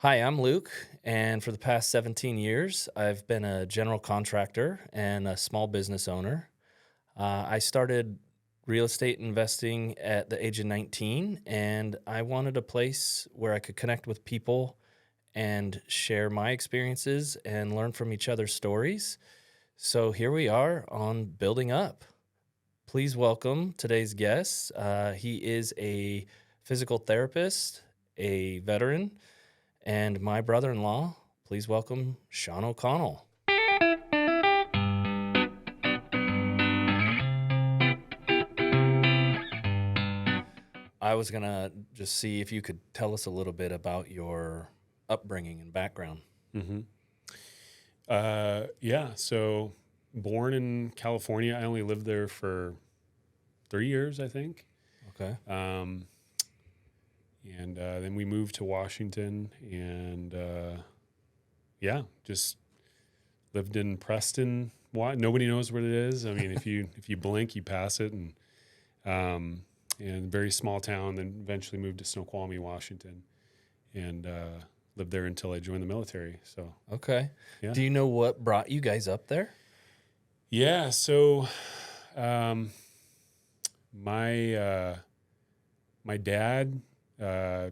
Hi, I'm Luke, and for the past 17 years, I've been a general contractor and a small business owner. I started real estate investing at the age of 19, and I wanted a place where I could connect with people and share my experiences and learn from each other's stories. So here we are on Building Up. Please welcome today's guest. He is a physical therapist, a veteran, and my brother-in-law. Please welcome Shawn O'Connell. I was gonna just see if you could tell us a little bit about your upbringing and background. hmm yeah. So born in California, I only lived there for 3 years, I think. Okay. Um, and then we moved to Washington, and just lived in Preston. Nobody knows what it is. I mean, if you blink, you pass it, and very small town. Then eventually moved to Snoqualmie, Washington, and lived there until I joined the military. So Okay. yeah. Do you know what brought you guys up there? Yeah, so um, my dad kind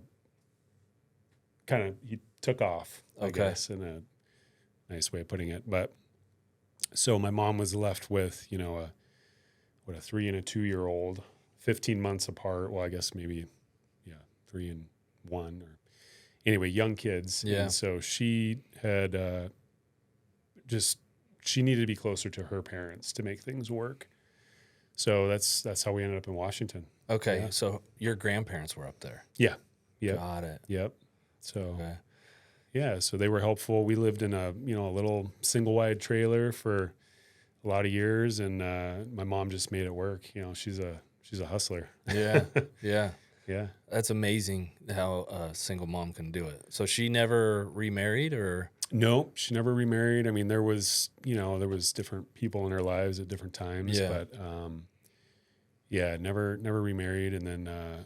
of he took off, I Okay. guess, in a nice way of putting it. But so my mom was left with a 3 and a 2 year old, 15 months apart. Well, I guess maybe 3 and 1 or anyway, young kids. Yeah. And so she had just she needed to be closer to her parents to make things work. So that's how we ended up in Washington. Okay. Yeah. So your grandparents were up there. Yeah. Yep. Got it. Yep. So Okay. yeah, so they were helpful. We lived in a little single wide trailer for a lot of years, and my mom just made it work. She's a hustler. Yeah. Yeah. Yeah. That's amazing how a single mom can do it. So she never remarried or? No, she never remarried. I mean, there was different people in her lives at different times, Yeah. but never remarried. And then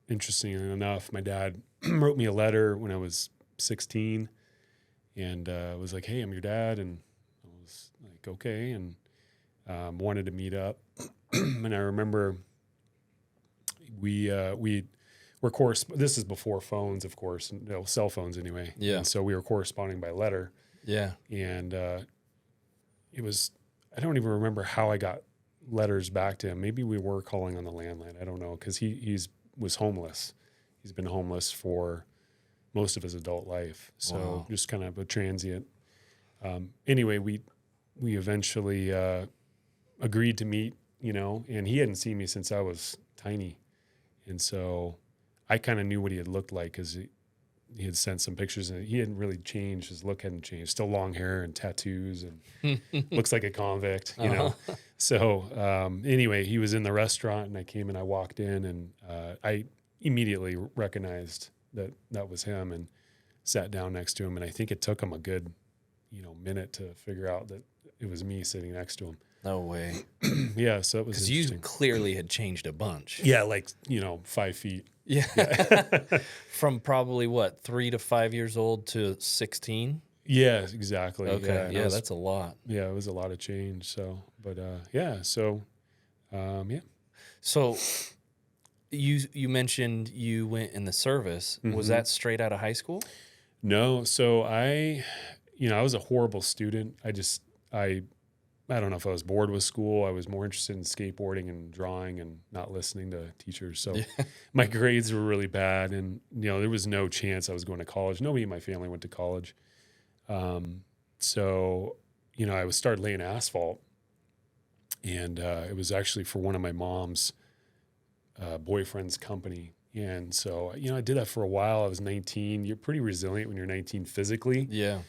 interestingly enough, my dad wrote me a letter when I was 16, and was like, "Hey, I'm your dad," and I was like, "Okay," and wanted to meet up. And I remember we were this is before phones, of course, cell phones anyway. Yeah. And so we were corresponding by letter, Yeah. and it was I don't even remember how I got letters back to him. Maybe we were calling on the landline. I don't know, because he was homeless. He's been homeless for most of his adult life, so Wow. just kind of a transient. Anyway, we eventually agreed to meet, and he hadn't seen me since I was tiny, and so I kind of knew what he had looked like because he had sent some pictures, and he hadn't really changed. His look hadn't changed. Still long hair and tattoos, and looks like a convict, Uh-huh. So anyway, he was in the restaurant, and I came and I walked in, and I immediately recognized that was him, and sat down next to him. And I think it took him a good, minute to figure out that it was me sitting next to him. No way. Yeah, so it was Because you interesting. clearly had changed a bunch. Yeah, like 5 feet. Yeah. From probably what, 3 to 5 years old to 16? Yeah, exactly. Okay. and Yeah, it was, that's a lot. yeah, it was a lot of change. So, but yeah. So you mentioned you went in the service. Was Mhm. that straight out of high school? No, so I was a horrible student. I don't know if I was bored with school. I was more interested in skateboarding and drawing and not listening to teachers. So Yeah. my grades were really bad, and there was no chance I was going to college. Nobody in my family went to college. So I was started laying asphalt, and it was actually for one of my mom's boyfriend's company. And so I did that for a while. I was 19. You're pretty resilient when you're 19 physically. Yeah.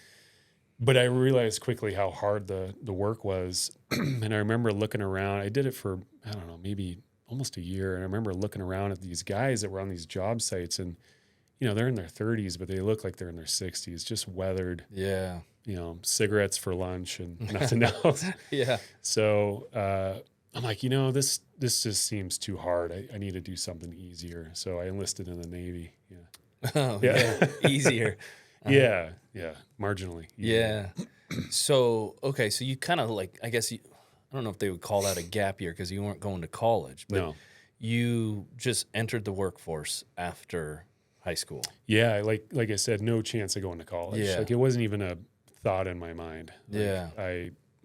But I realized quickly how hard the work was. And I remember looking around. I did it for, I don't know, maybe almost a year. And I remember looking around at these guys that were on these job sites, and, they're in their 30s, but they look like they're in their 60s, just weathered, Yeah. cigarettes for lunch and nothing else. Yeah. So I'm like, this just seems too hard. I need to do something easier. So I enlisted in the Navy. Yeah. Oh, yeah. Yeah. Easier. Uh-huh. Yeah. Yeah. Marginally. Yeah. So, okay, so you kind of like, I guess I don't know if they would call that a gap year because you weren't going to college, but No. you just entered the workforce after high school. Yeah. Like I said, no chance of going to college. Yeah. Like it wasn't even a thought in my mind. Like Yeah.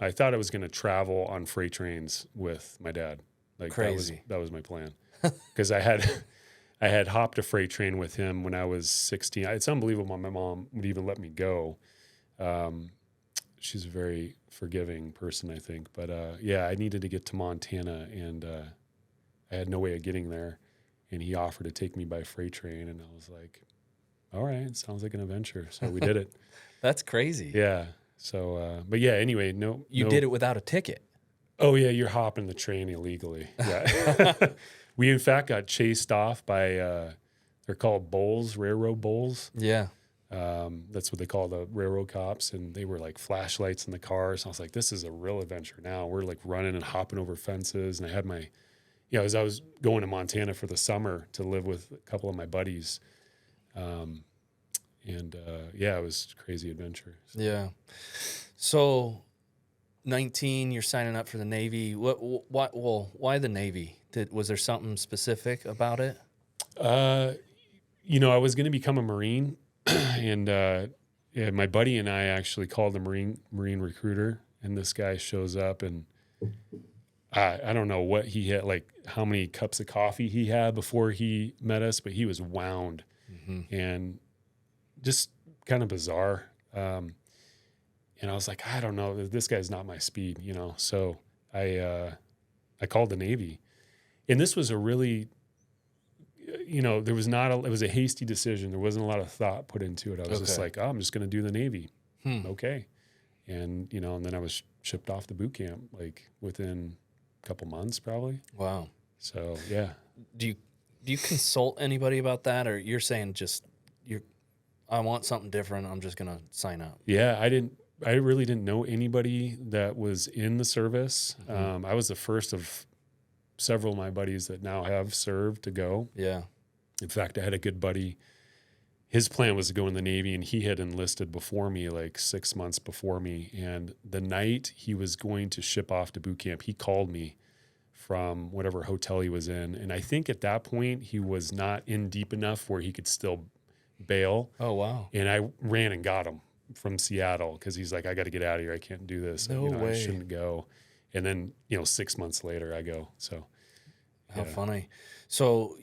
I thought I was going to travel on freight trains with my dad. Like Crazy. that was my plan. Because I had hopped a freight train with him when I was 16. It's unbelievable my mom would even let me go. She's a very forgiving person, I think. But yeah, I needed to get to Montana, and I had no way of getting there. And he offered to take me by freight train, and I was like, all right, sounds like an adventure. So we did it. That's crazy. Yeah. So, but yeah, anyway, You did it without a ticket. Oh yeah, you're hopping the train illegally. Yeah. We in fact got chased off by they're called bulls, railroad bulls. Yeah. That's what they call the railroad cops, and they were like flashlights in the cars. I was like, this is a real adventure now. We're like running and hopping over fences, and I had my, as I was going to Montana for the summer to live with a couple of my buddies, yeah, it was a crazy adventure. So. Yeah. So 19, you're signing up for the Navy. Why the Navy? Was there something specific about it? I was going to become a Marine, and yeah, my buddy and I actually called the Marine recruiter, and this guy shows up, and I don't know what he had, like how many cups of coffee he had before he met us, but he was wound and just kind of bizarre. And I was like, I don't know, this guy's not my speed, So I called the Navy, and this was a really, there was it was a hasty decision. There wasn't a lot of thought put into it. I was just like, oh, I'm just going to do the Navy. Okay. And, and then I was shipped off to boot camp, like within a couple months, probably. Wow. So, yeah. Do you consult anybody about that, or you're saying I want something different, I'm just going to sign up? Yeah. I really didn't know anybody that was in the service. I was the first of several of my buddies that now have served to go. Yeah. In fact, I had a good buddy. His plan was to go in the Navy, and he had enlisted before me, like 6 months before me. And the night he was going to ship off to boot camp, he called me from whatever hotel he was in. And I think at that point he was not in deep enough where he could still bail. Oh, wow. And I ran and got him from Seattle because he's like, I got to get out of here. I can't do this. No way. I shouldn't go. And then, 6 months later I go. So how funny. So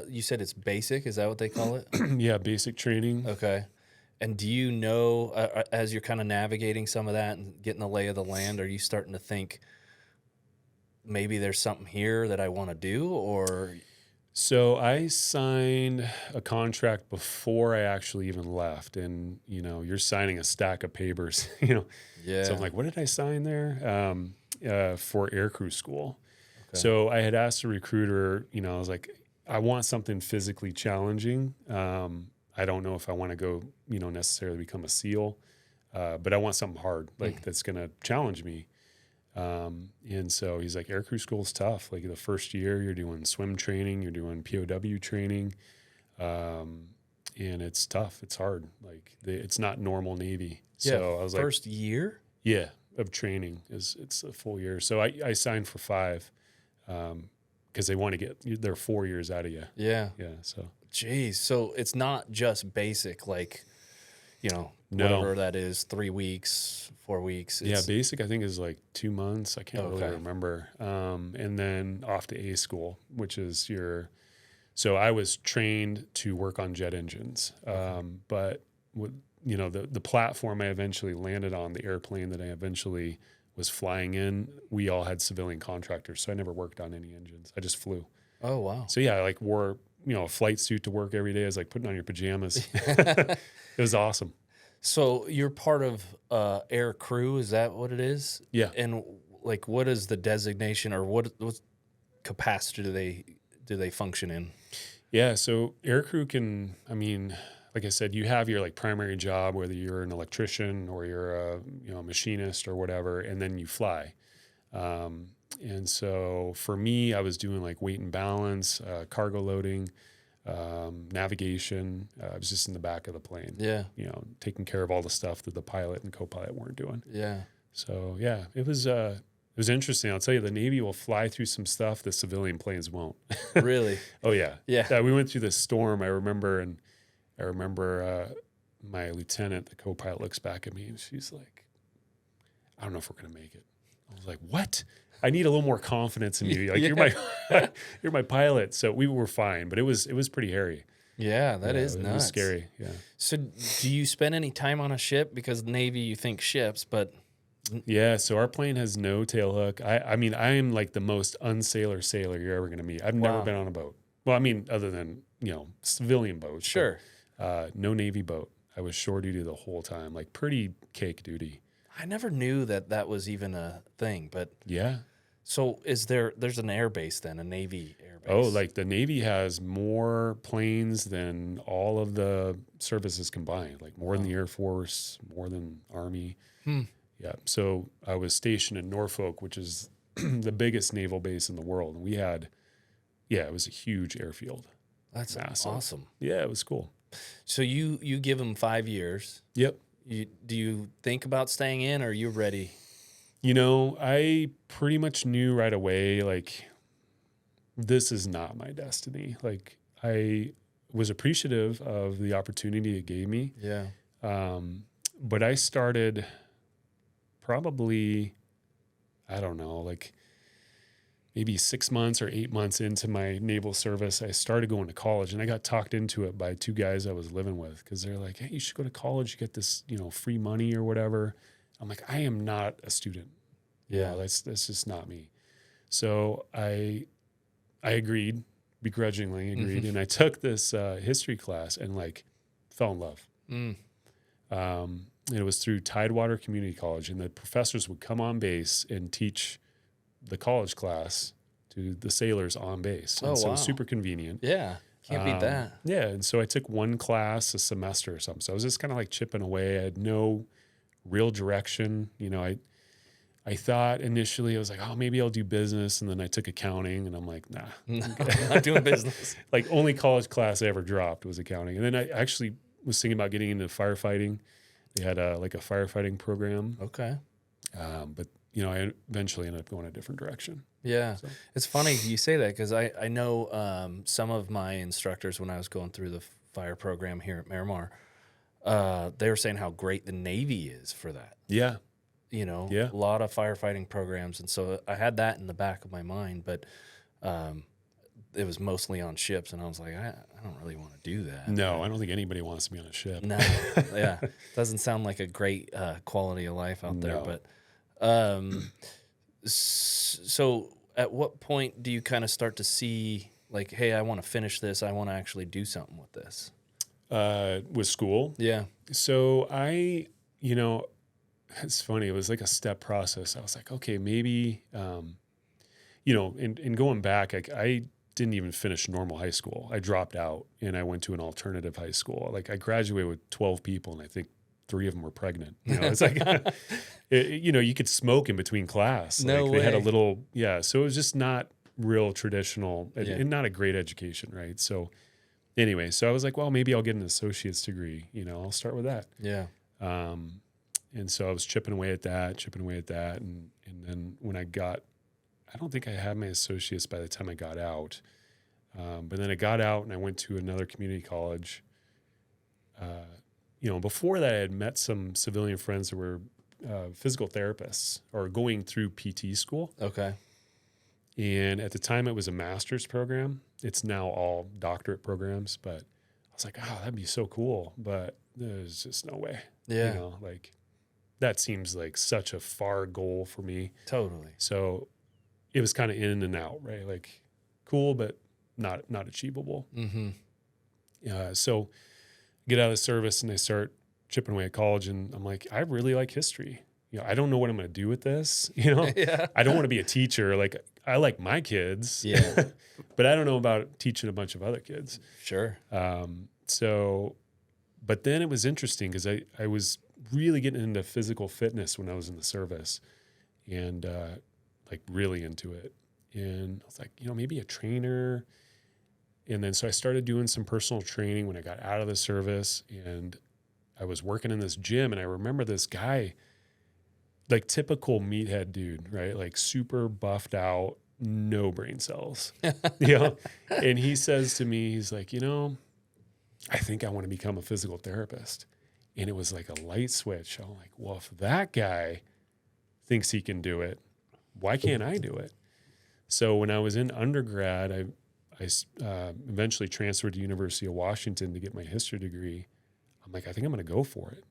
you said it's basic. Is that what they call it? yeah, basic training. Okay. And do you know, as you're kind of navigating some of that and getting the lay of the land, are you starting to think maybe there's something here that I want to do, or? So I signed a contract before I actually even left, and you're signing a stack of papers, Yeah. So I'm like, what did I sign there? For aircrew school. Okay. So I had asked the recruiter, I was like, I want something physically challenging. I don't know if I want to go, necessarily become a SEAL, but I want something hard, like that's going to challenge me. And so he's like, aircrew school's tough. Like the first year you're doing swim training, you're doing POW training. And it's tough. It's hard. Like it's not normal Navy. Yeah, So I was like, first year? yeah, of training it's a full year. So I signed for 5, because they want to get their 4 years out of you. Yeah. Yeah. So, Jeez. So it's not just basic, like, No. whatever that is, 3 weeks, 4 weeks. yeah, basic I think is like 2 months. I can't really Okay. remember. And then off to A school, which is so I was trained to work on jet engines. But the platform I eventually landed on, the airplane that I eventually was flying in, we all had civilian contractors. So I never worked on any engines. I just flew. Oh, wow. So yeah, I like wore, a flight suit to work every day. I was like putting on your pajamas. It was awesome. So you're part of air crew, is that what it is? Yeah. And like, what is the designation, or what capacity do they function in? Yeah. So aircrew can, like I said, you have your like primary job, whether you're an electrician or you're a machinist or whatever, and then you fly. And so for me, I was doing like weight and balance, cargo loading, navigation. I was just in the back of the plane, Yeah. taking care of all the stuff that the pilot and co-pilot weren't doing. Yeah. So yeah, it was interesting. I'll tell you, the Navy will fly through some stuff the civilian planes won't. Really? Oh yeah. Yeah. We went through this storm. I remember my lieutenant, the co-pilot, looks back at me and she's like, I don't know if we're going to make it. I was like, what? I need a little more confidence in you. Like you're my pilot. So we were fine, but it was pretty hairy. Yeah, that is It nuts. was scary. Yeah. So do you spend any time on a ship? Because Navy, you think ships, but Yeah. So our plane has no tail hook. I mean, I am like the most unsailor sailor you're ever going to meet. I've never Wow. been on a boat. Well, I mean, other than, civilian boats. sure. But, no Navy boat. I was shore duty the whole time, like pretty cake duty. I never knew that was even a thing, but Yeah. so there's an air base then, a Navy air base. Oh, like the Navy has more planes than all of the services combined, like more than the Air Force, more than Army. Yeah. So I was stationed in Norfolk, which is the biggest naval base in the world. And we had, it was a huge airfield. That's massive. awesome. Yeah, it was cool. So you give them 5 years. Yep. Do you think about staying in, or are you ready? I pretty much knew right away, like, this is not my destiny. Like, I was appreciative of the opportunity it gave me. Yeah. But I started probably, I don't know, like maybe 6 months or 8 months into my naval service, I started going to college, and I got talked into it by 2 guys I was living with, because they're like, hey, you should go to college. You get this, free money or whatever. I'm like, I am not a student. Yeah. That's just not me. So I agreed, begrudgingly agreed. And I took this history class and like fell in love. It was through Tidewater Community College, and the professors would come on base and teach the college class to the sailors on base. And Oh, so it wow. was super convenient. Yeah. Can't beat that. Yeah. And so I took one class a semester or something. So I was just kind of like chipping away. I had no real direction. I thought initially, I was like, oh, maybe I'll do business. And then I took accounting, and I'm like, nah. I'm not doing business. Like, only college class I ever dropped was accounting. And then I actually was thinking about getting into firefighting. They had a firefighting program. Okay. But, I eventually ended up going a different direction. Yeah. So. It's funny you say that, because I know some of my instructors, when I was going through the fire program here at Miramar, they were saying how great the Navy is for that. Yeah. A lot of firefighting programs. And so I had that in the back of my mind, but it was mostly on ships. And I was like, I don't really want to do that. No, I don't think anybody wants to be on a ship. No. Yeah. Doesn't sound like a great quality of life out there. No. But so at what point do you kind of start to see, like, hey, I want to finish this. I want to actually do something with this. With school. Yeah. So it's funny. It was like a step process. I was like, okay, maybe, in going back, I didn't even finish normal high school. I dropped out and I went to an alternative high school. Like, I graduated with 12 people, and I think 3 of them were pregnant. It's like, you could smoke in between class. No They had a way. little, so it was just not real traditional Yeah. and not a great education. Right. So anyway, so I was like, well, maybe I'll get an associate's degree. I'll start with that. Yeah. And so I was chipping away at that. And then when I don't think I had my associates by the time I got out. But then I got out and I went to another community college. Before that, I had met some civilian friends that were physical therapists or going through PT school. Okay. And at the time, it was a master's program. It's now all doctorate programs. But I was like, oh, that'd be so cool. But there's just no way. Yeah. That seems like such a far goal for me. Totally. So it was kind of in and out, right? Like, cool, but not achievable. Mm-hmm. So get out of the service and I start chipping away at college, and I'm like, I really like history. I don't know what I'm going to do with this. Yeah. I don't want to be a teacher. Like, I like my kids, Yeah. but I don't know about teaching a bunch of other kids. Sure. But then it was interesting because I was really getting into physical fitness when I was in the service, and like really into it. And I was like, maybe a trainer. And then so I started doing some personal training when I got out of the service, and I was working in this gym, and I remember this guy, like typical meathead dude, right? Like super buffed out, no brain cells, And he says to me, he's like, I think I want to become a physical therapist. And it was like a light switch. I'm like, well, if that guy thinks he can do it, why can't I do it? So when I was in undergrad, I eventually transferred to University of Washington to get my history degree. I'm like, I think I'm going to go for it.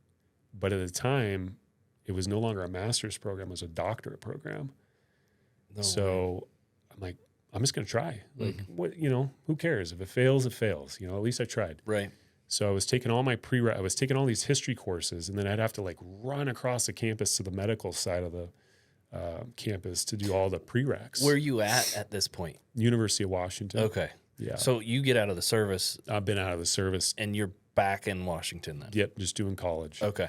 But at the time, it was no longer a master's program; it was a doctorate program. No So way. I'm like, I'm just going to try. Like, what? Who cares? If it fails, it fails. At least I tried. Right. So I was taking all my I was taking all these history courses, and then I'd have to like run across the campus to the medical side of the campus to do all the prereqs. Where are you at this point? University of Washington. Okay. Yeah. So you get out of the service I've been out of the service. and you're back in Washington then? Yep, just doing college. Okay.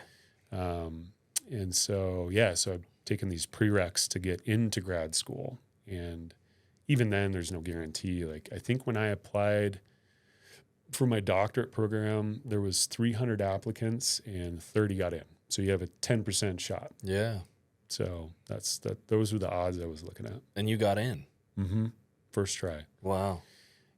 And so, so I've taken these prereqs to get into grad school. And even then, there's no guarantee. Like, I think when I applied for my doctorate program, there was 300 applicants and 30 got in. So you have a 10% shot. Yeah. So those were the odds I was looking at. And you got in? Mm-hmm. First try. Wow.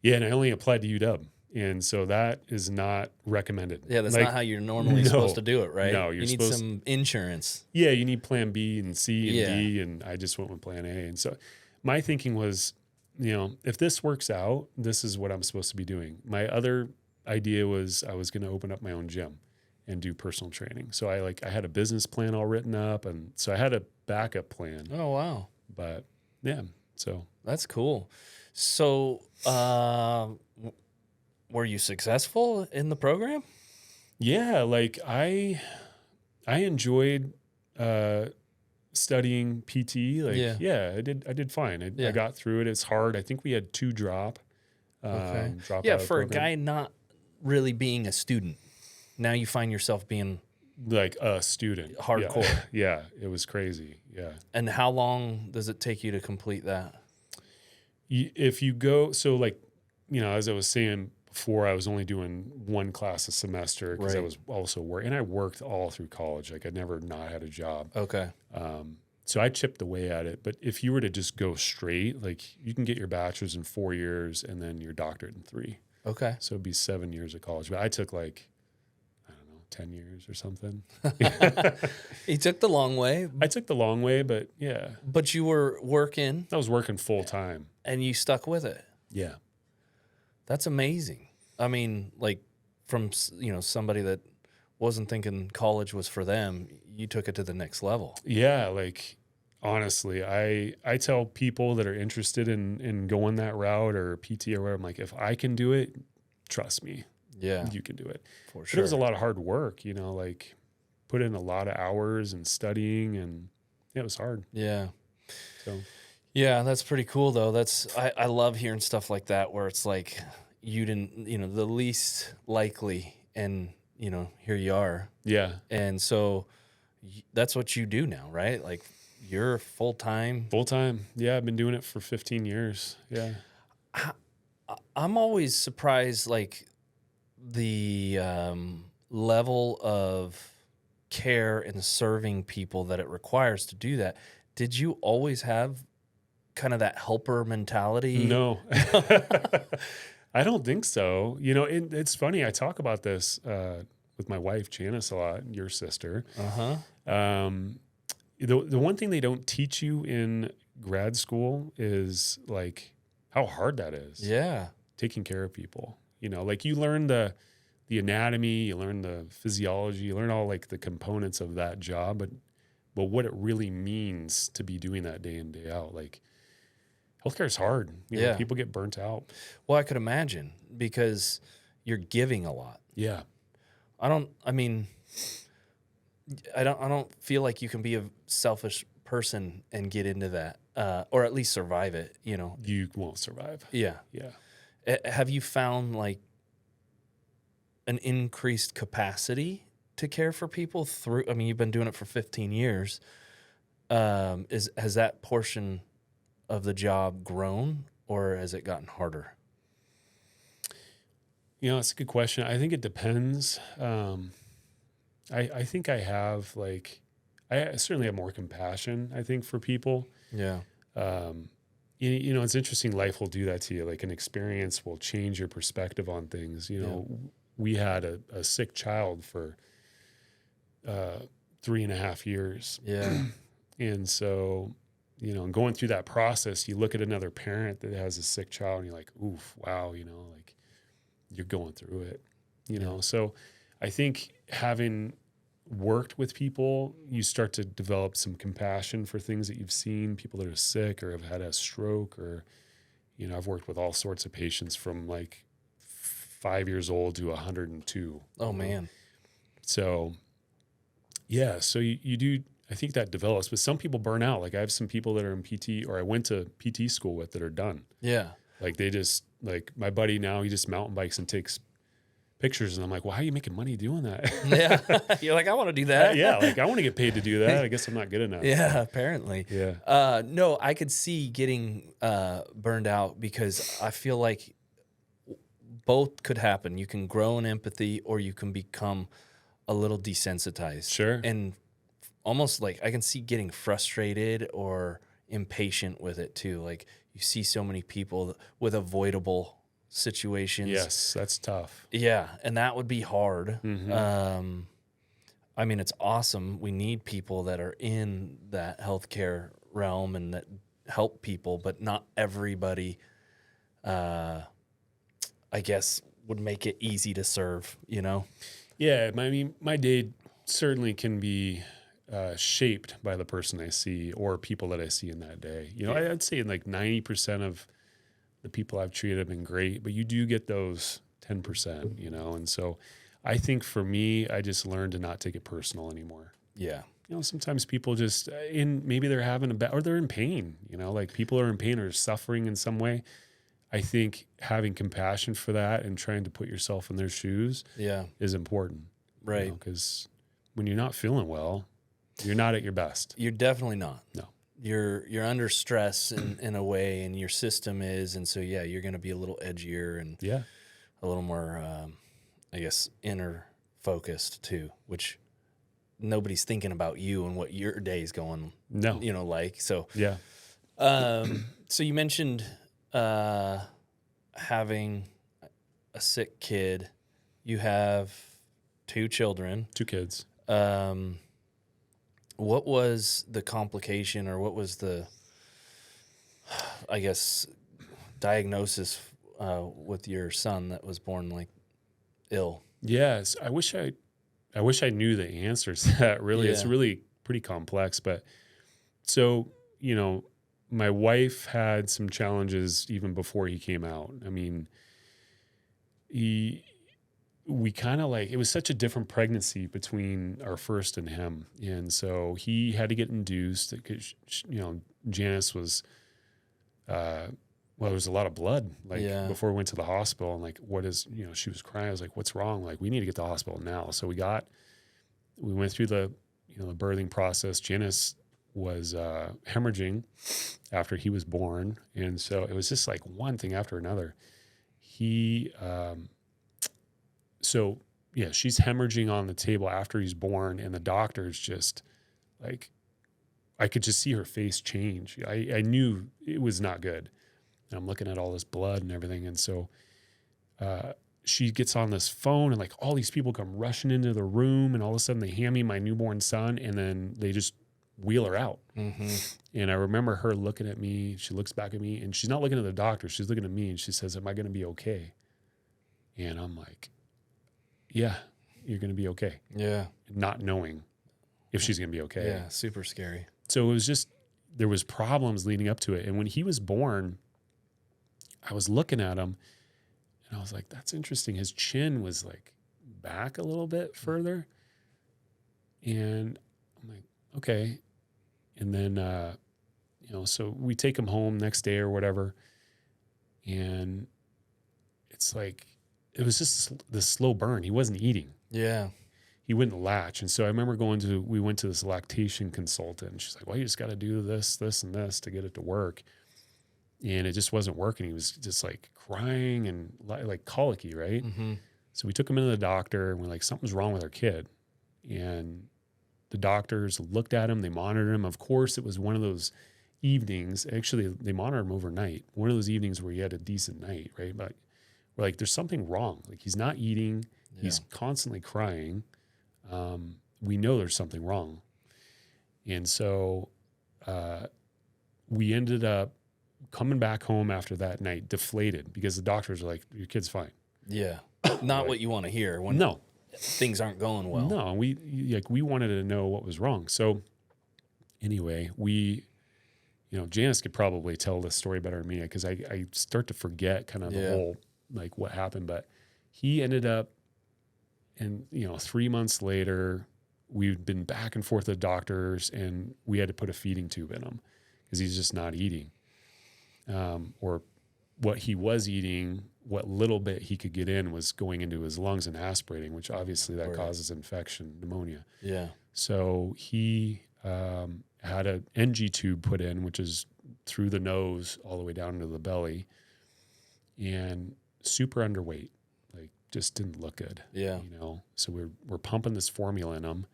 Yeah, and I only applied to UW. And so that is not recommended. Yeah, that's not how you're normally supposed to do it, right? No, you need some insurance. Yeah, you need plan B and C and Yeah. D, and I just went with plan A. And so my thinking was, if this works out, this is what I'm supposed to be doing. My other idea was I was going to open up my own gym and do personal training. So I had a business plan all written up, and so I had a backup plan. Oh, wow. But yeah, so That's cool. So, were you successful in the program? yeah, like I enjoyed studying PT. Like, Yeah. I did fine. I Yeah. got through it. It's hard. I think we had 2 drop Okay. out Yeah, of the for a program. guy not really being a student, now you find yourself being. Like a student. Hardcore. Yeah, it was crazy. Yeah. And how long does it take you to complete that? If you go, so like, as I was saying before, I was only doing 1 class a semester because I Right. was also working, and I worked all through college. Like I never not had a job. Okay. So I chipped away at it. But if you were to just go straight, like you can get your bachelor's in 4 years and then your doctorate in 3. Okay. So it'd be 7 years of college. But I took like, I don't know, 10 years or something. You took the long way, I took the long way, but yeah, but you were working I was working full time. and you stuck with it. Yeah. That's amazing. I mean, like from, somebody that wasn't thinking college was for them, you took it to the next level. Yeah. Like, honestly, I tell people that are interested in going that route or PT or whatever, I'm like, if I can do it, trust me, Yeah, you can do it. for But sure. it was a lot of hard work, like put in a lot of hours and studying, and it was hard. Yeah. So Yeah, that's pretty cool though. I love hearing stuff like that where it's like you didn't, the least likely, and here you are. yeah, And so that's what you do now, right? Like you're full time. full time. Yeah. I've been doing it for 15 years. Yeah. I'm always surprised, like the level of care and serving people that it requires to do that. Did you always have kind of that helper mentality? No, I don't think so. It's funny. I talk about this with my wife, Janice, a lot, your sister. Uh-huh. The one thing they don't teach you in grad school is like how hard that is. Yeah. Taking care of people. Like you learn the anatomy, you learn the physiology, you learn all like the components of that job, but what it really means to be doing that day in, day out, like healthcare is hard. Yeah. People get burnt out. Well, I could imagine because you're giving a lot. Yeah. I don't feel like you can be a selfish person and get into that, or at least survive it, You won't survive. Yeah. Yeah. Have you found like an increased capacity to care for people through, you've been doing it for 15 years. Has that portion of the job grown or has it gotten harder? It's a good question. I think it depends. I think I have I certainly have more compassion, I think, for people. Yeah. It's interesting. Life will do that to you. Like an experience will change your perspective on things. We had a sick child for 3.5 years. Yeah. And so, and going through that process, you look at another parent that has a sick child and you're like, oof, wow, like you're going through it, So I think having worked with people, you start to develop some compassion for things that you've seen, people that are sick or have had a stroke, or, I've worked with all sorts of patients from like 5 years old to 102. Oh, man. So, yeah, so you do, I think that develops, but some people burn out. Like I have some people that are in PT, or I went to PT school with, that are done. Yeah. Like they just, like my buddy now, he just mountain bikes and takes pictures, and I'm like, well, how are you making money doing that? Yeah. You're like, I want to do that. Yeah. Like I want to get paid to do that. I guess I'm not good enough. Yeah, apparently. Yeah. No, I could see getting burned out, because I feel like both could happen. You can grow in empathy, or you can become a little desensitized. Sure. And almost like I can see getting frustrated or impatient with it too. Like you see so many people with avoidable situations. Yes, that's tough. Yeah, and that would be hard. Mm-hmm. I mean, it's awesome. We need people that are in that healthcare realm and that help people, but not everybody, I guess, would make it easy to serve, Yeah, my day certainly can be shaped by the person I see or people that I see in that day. I'd say like 90% of the people I've treated have been great, but you do get those 10%, and so I think for me, I just learned to not take it personal anymore. Yeah. Sometimes people just maybe they're having or they're in pain, like people are in pain or suffering in some way. I think having compassion for that and trying to put yourself in their shoes is important. Right. Because when you're not feeling well, you're not at your best. You're definitely not. No. You're under stress in a way, and your system is, and so you're going to be a little edgier and a little more, I guess, inner focused too, which nobody's thinking about you and what your day's going. No. Like so. Yeah. So you mentioned having a sick kid. You have 2 children. 2 kids. What was the complication, or what was the, I guess, diagnosis with your son that was born like ill? Yes, I wish I knew the answers to that. Really, it's really pretty complex. But so my wife had some challenges even before he came out. I mean, we kind of it was such a different pregnancy between our first and him. And so he had to get induced because, Janice was, there was a lot of blood, before we went to the hospital, and she was crying. I was like, what's wrong? Like, we need to get to the hospital now. So we went through the birthing process. Janice was hemorrhaging after he was born. And so it was just like one thing after another. She's hemorrhaging on the table after he's born, and the doctor's just I could just see her face change. I knew it was not good. And I'm looking at all this blood and everything. And so she gets on this phone, and all these people come rushing into the room, and all of a sudden they hand me my newborn son, and then they just wheel her out. Mm-hmm. And I remember her looking at me. She looks back at me, and she's not looking at the doctor. She's looking at me, and she says, am I going to be okay? And I'm like, yeah, you're going to be okay. Yeah. Not knowing if she's going to be okay. Yeah, super scary. So it was just, there was problems leading up to it. And when he was born, I was looking at him, and I was like, that's interesting. His chin was back a little bit further. And I'm like, okay. And then, so we take him home next day or whatever. And it's it was just this slow burn. He wasn't eating. Yeah. He wouldn't latch. And so I remember we went to this lactation consultant, and she's like, well, you just got to do this, this, and this to get it to work. and it just wasn't working. He was just like crying and like colicky, right? Mm-hmm. So we took him into the doctor, and we're like, something's wrong with our kid. And the doctors looked at him, they monitored him. Of course, it was one of those evenings. Actually, they monitored him overnight. One of those evenings where he had a decent night, right? But we're like, there's something wrong. Like, he's not eating. Yeah. He's constantly crying. We know there's something wrong. And so we ended up coming back home after that night deflated because the doctors are like, your kid's fine. Yeah. Not what you want to hear when No. things aren't going well. No, we wanted to know what was wrong. So anyway, Janice could probably tell this story better than me because I start to forget kind of the whole, like, what happened. But he ended up, and 3 months later, we've been back and forth to the doctors, and we had to put a feeding tube in him because he's just not eating. Or what he was eating, what little bit he could get in was going into his lungs and aspirating, which obviously that causes infection, pneumonia. Yeah. So he had an NG tube put in, which is through the nose all the way down into the belly, and super underweight, like just didn't look good. Yeah. So we're pumping this formula in him.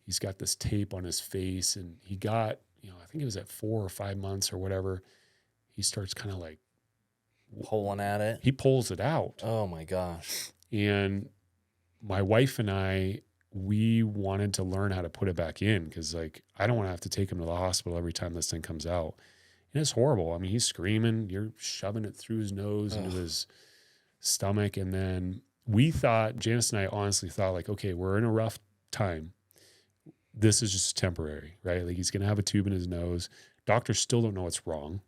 He's got this tape on his face, and he got, I think it was at 4 or 5 months or whatever, he starts kind of like pulling at it. He pulls it out. Oh my gosh. And my wife and I, we wanted to learn how to put it back in because, like, I don't want to have to take him to the hospital every time this thing comes out. And it's horrible. I mean, he's screaming. You're shoving it through his nose into his stomach. And then Janice and I honestly thought, like, okay, we're in a rough time. This is just temporary, right? Like, he's going to have a tube in his nose. Doctors still don't know what's wrong,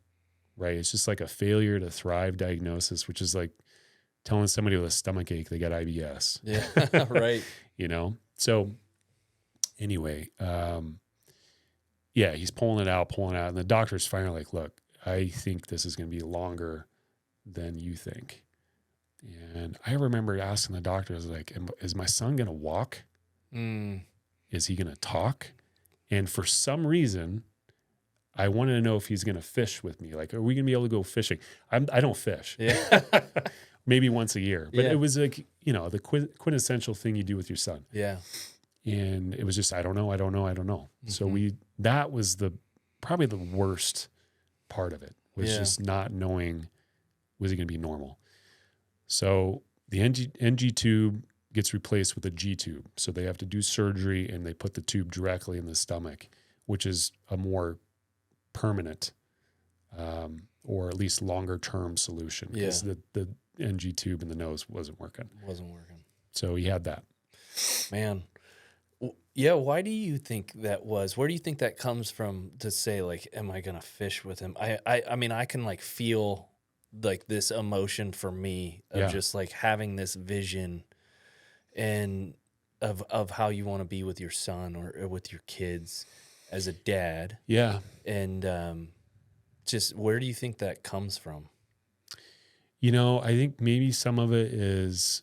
right? It's just like a failure to thrive diagnosis, which is like telling somebody with a stomach ache they got IBS. Yeah, right. So anyway, he's pulling it out. And the doctor's finally like, look, I think this is going to be longer than you think. And I remember asking the doctor, I was like, is my son going to walk? Is he going to talk? And for some reason, I wanted to know if he's going to fish with me. Like, are we going to be able to go fishing? I don't fish. Yeah. Maybe once a year. But Yeah. it was like, the quintessential thing you do with your son. Yeah. And it was just, I don't know. Mm-hmm. So that was probably the worst part of it, was just not knowing, was it going to be normal? So the NG tube gets replaced with a G tube. So they have to do surgery, and they put the tube directly in the stomach, which is a more permanent, or at least longer term solution, because the NG tube in the nose wasn't working. So he had that. Man. Yeah. Why do you think that was? Where do you think that comes from to say, like, am I going to fish with him? I mean, I can like feel like this emotion for me of just like having this vision and of how you want to be with your son or with your kids as a dad. Yeah. And just where do you think that comes from? I think maybe some of it is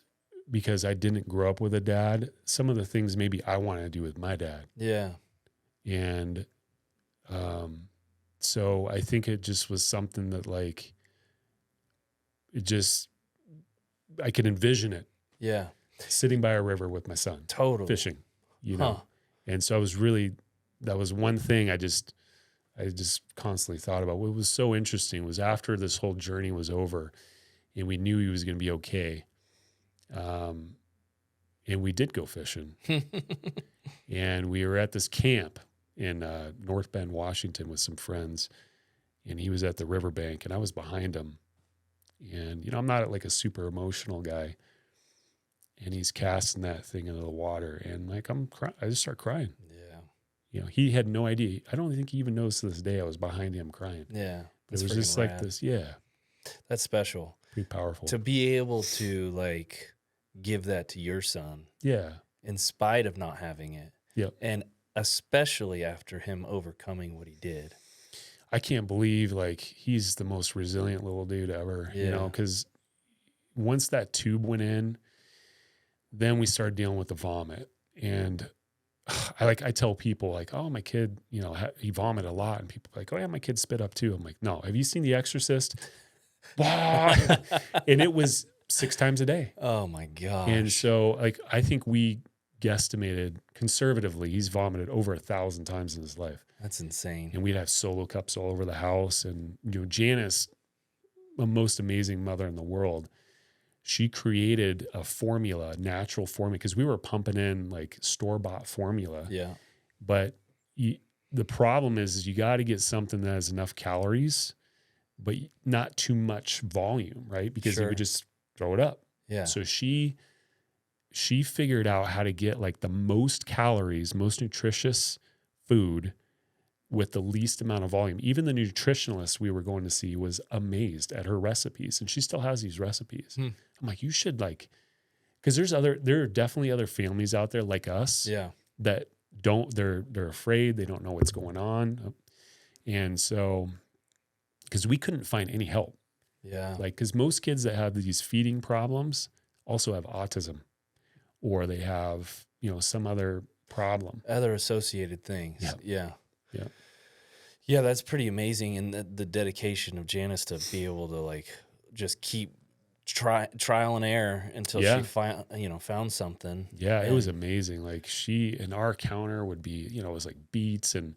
because I didn't grow up with a dad. Some of the things maybe I wanted to do with my dad. Yeah. And so I think it just was something that, like, I could envision it. Yeah. Sitting by a river with my son. Totally. Fishing, And so that was one thing I just constantly thought about. What was so interesting was after this whole journey was over and we knew he was going to be okay. And we did go fishing. And we were at this camp in North Bend, Washington with some friends. And he was at the riverbank and I was behind him. And, I'm not like a super emotional guy. And he's casting that thing into the water. And like, I just start crying. Yeah. He had no idea. I don't think he even knows to this day I was behind him crying. Yeah. But it was just like this. Yeah. That's special. Pretty powerful. To be able to like give that to your son. Yeah. In spite of not having it. Yeah. And especially after him overcoming what he did. I can't believe, like, he's the most resilient little dude ever, because once that tube went in, then we started dealing with the vomit. And I tell people like, oh, my kid, you know, he vomited a lot, and people are like, oh yeah, my kid spit up too. I'm like, no, have you seen The Exorcist? And it was 6 times a day. Oh my And gosh. so like, I think we guesstimated conservatively, he's vomited over 1,000 times in his life. That's insane. And we'd have solo cups all over the house. And, you know, Janice, the most amazing mother in the world, she created a formula, natural formula, because we were pumping in like store-bought formula. Yeah. But the problem is you got to get something that has enough calories, but not too much volume, right? Because it Sure. would just throw it up. Yeah. So she figured out how to get like the most calories, most nutritious food with the least amount of volume. Even the nutritionalist we were going to see was amazed at her recipes, and she still has these recipes. I'm like, you should like, because there are definitely other families out there like us Yeah. that they're afraid, they don't know what's going on. And so, because we couldn't find any help, Yeah. like, because most kids that have these feeding problems also have autism, or they have, you know, some other problem. Other associated things. Yeah. Yeah. Yeah. Yeah, that's pretty amazing. And the dedication of Janice to be able to like just keep trial and error until Yeah. she found something. Yeah, it was amazing. Like and our counter would be, you know, it was like beets. And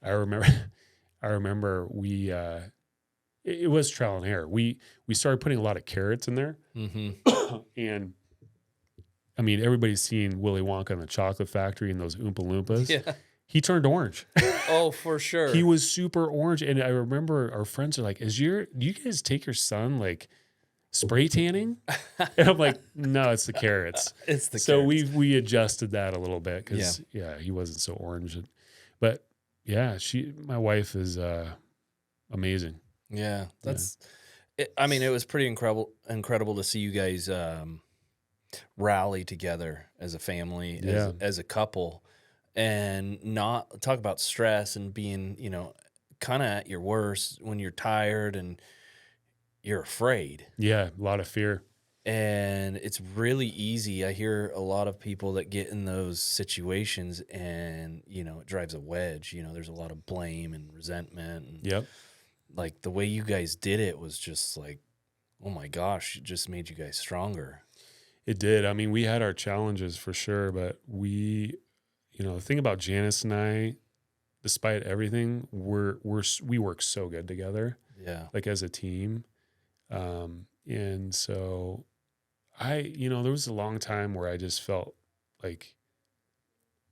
I remember we, it was trial and error. We started putting a lot of carrots in there. Mm-hmm. And I mean, everybody's seen Willy Wonka and the Chocolate Factory and those Oompa Loompas. Yeah. He turned orange. Oh, for sure. He was super orange. And I remember our friends are like, do you guys take your son like spray tanning? And I'm like, no, it's the carrots. It's the So carrots. we adjusted that a little bit because he wasn't so orange. But yeah, my wife is amazing. Yeah, that's. I mean, it was pretty incredible to see you guys rally together as a family, as a couple, and not talk about stress and being, you know, kind of at your worst when you're tired and you're afraid. Yeah, a lot of fear. And it's really easy. I hear a lot of people that get in those situations and, you know, it drives a wedge. You know, there's a lot of blame and resentment. And Yep. like the way you guys did it was just like, oh my gosh, it just made you guys stronger. It did. I mean, we had our challenges for sure, but you know, the thing about Janice and I, despite everything, we work so good together. Yeah. Like as a team. And so you know, there was a long time where I just felt like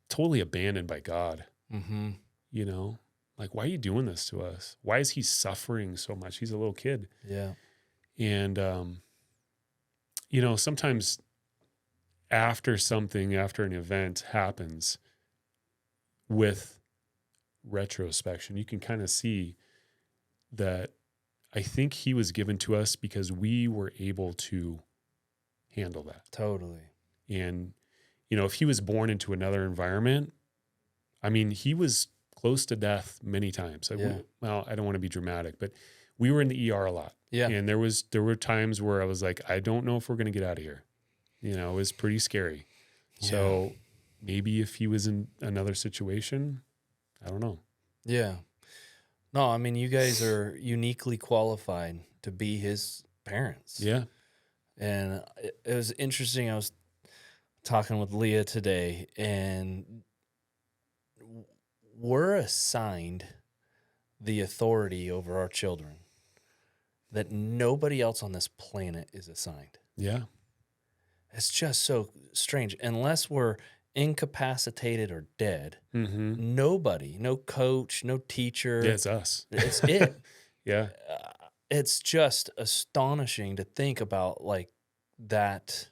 totally abandoned by God. Mm-hmm. You know, like, why are you doing this to us? Why is he suffering so much? He's a little kid. Yeah. And, you know, sometimes after an event happens, with retrospection, you can kind of see that I think he was given to us because we were able to handle that. Totally. And, you know, if he was born into another environment, I mean, he was close to death many times. Well, I don't want to be dramatic, but we were in the ER a lot. Yeah. And there were times where I was like, I don't know if we're going to get out of here. You know, it was pretty scary. Yeah. So maybe if he was in another situation, I don't know. Yeah. No, I mean, you guys are uniquely qualified to be his parents. Yeah. And it was interesting. I was talking with Leah today, and we're assigned the authority over our children that nobody else on this planet is assigned. Yeah. It's just so strange. Unless we're incapacitated or dead, nobody, no coach, no teacher. Yeah, it's us. It's it. Yeah. It's just astonishing to think about like that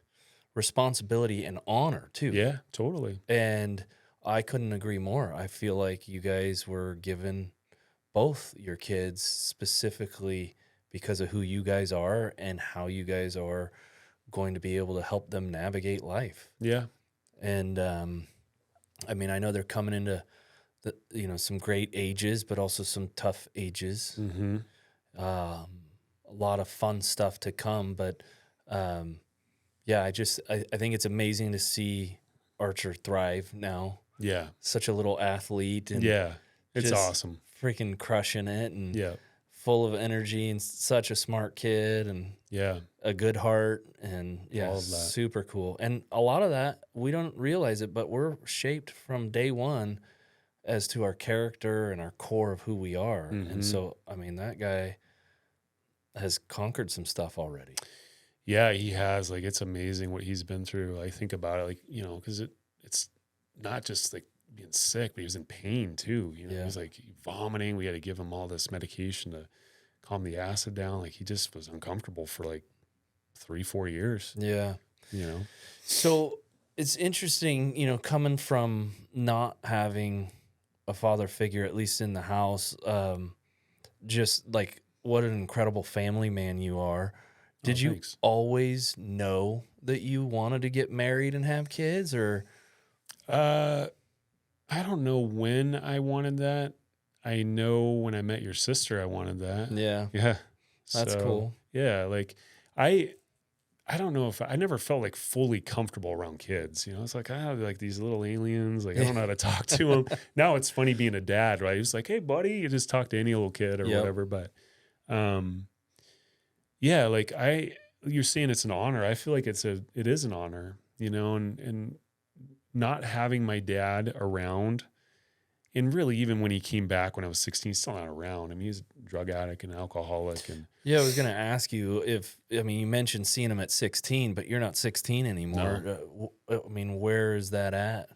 responsibility and honor too. Yeah, totally. And I couldn't agree more. I feel like you guys were given both your kids specifically because of who you guys are and how you guys are going to be able to help them navigate life. Yeah. And I mean, I know they're coming into some great ages, but also some tough ages. Mm-hmm. A lot of fun stuff to come, but yeah, I think it's amazing to see Archer thrive now. Yeah. such a little athlete and Yeah. It's just awesome. freaking crushing it and Yeah. full of energy and such a smart kid and Yeah. a good heart and yeah, All of that. super cool. And a lot of that, we don't realize it, but we're shaped from day one as to our character and our core of who we are. And so, I mean, that guy has conquered some stuff already. Yeah, he has. Like, it's amazing what he's been through. I think about it, like, because it's not just like being sick, but he was in pain too. He Yeah. was like vomiting. We had to give him all this medication to calm the acid down. Like, he just was uncomfortable for like 3-4 years. Yeah. So it's interesting, coming from not having a father figure, at least in the house, just like what an incredible family man you are. Did you Thanks. always know that you wanted to get married and have kids, or? I don't know when I wanted that. I know when I met your sister, I wanted that. Yeah, Yeah. that's cool. Yeah. Like, I don't know if I never felt like fully comfortable around kids. It's like, I have like these little aliens. Like, I don't know how to talk to them. Now it's funny being a dad, right? It's like, hey, buddy, you just talk to any little kid or whatever. But, yeah, like you're saying it's an honor. I feel like it is an honor, and not having my dad around. And really, even when he came back when I was 16, he's still not around. I mean, he's a drug addict and alcoholic. And Yeah, I was going to ask you you mentioned seeing him at 16, but you're not 16 anymore. No. I mean, where is that at?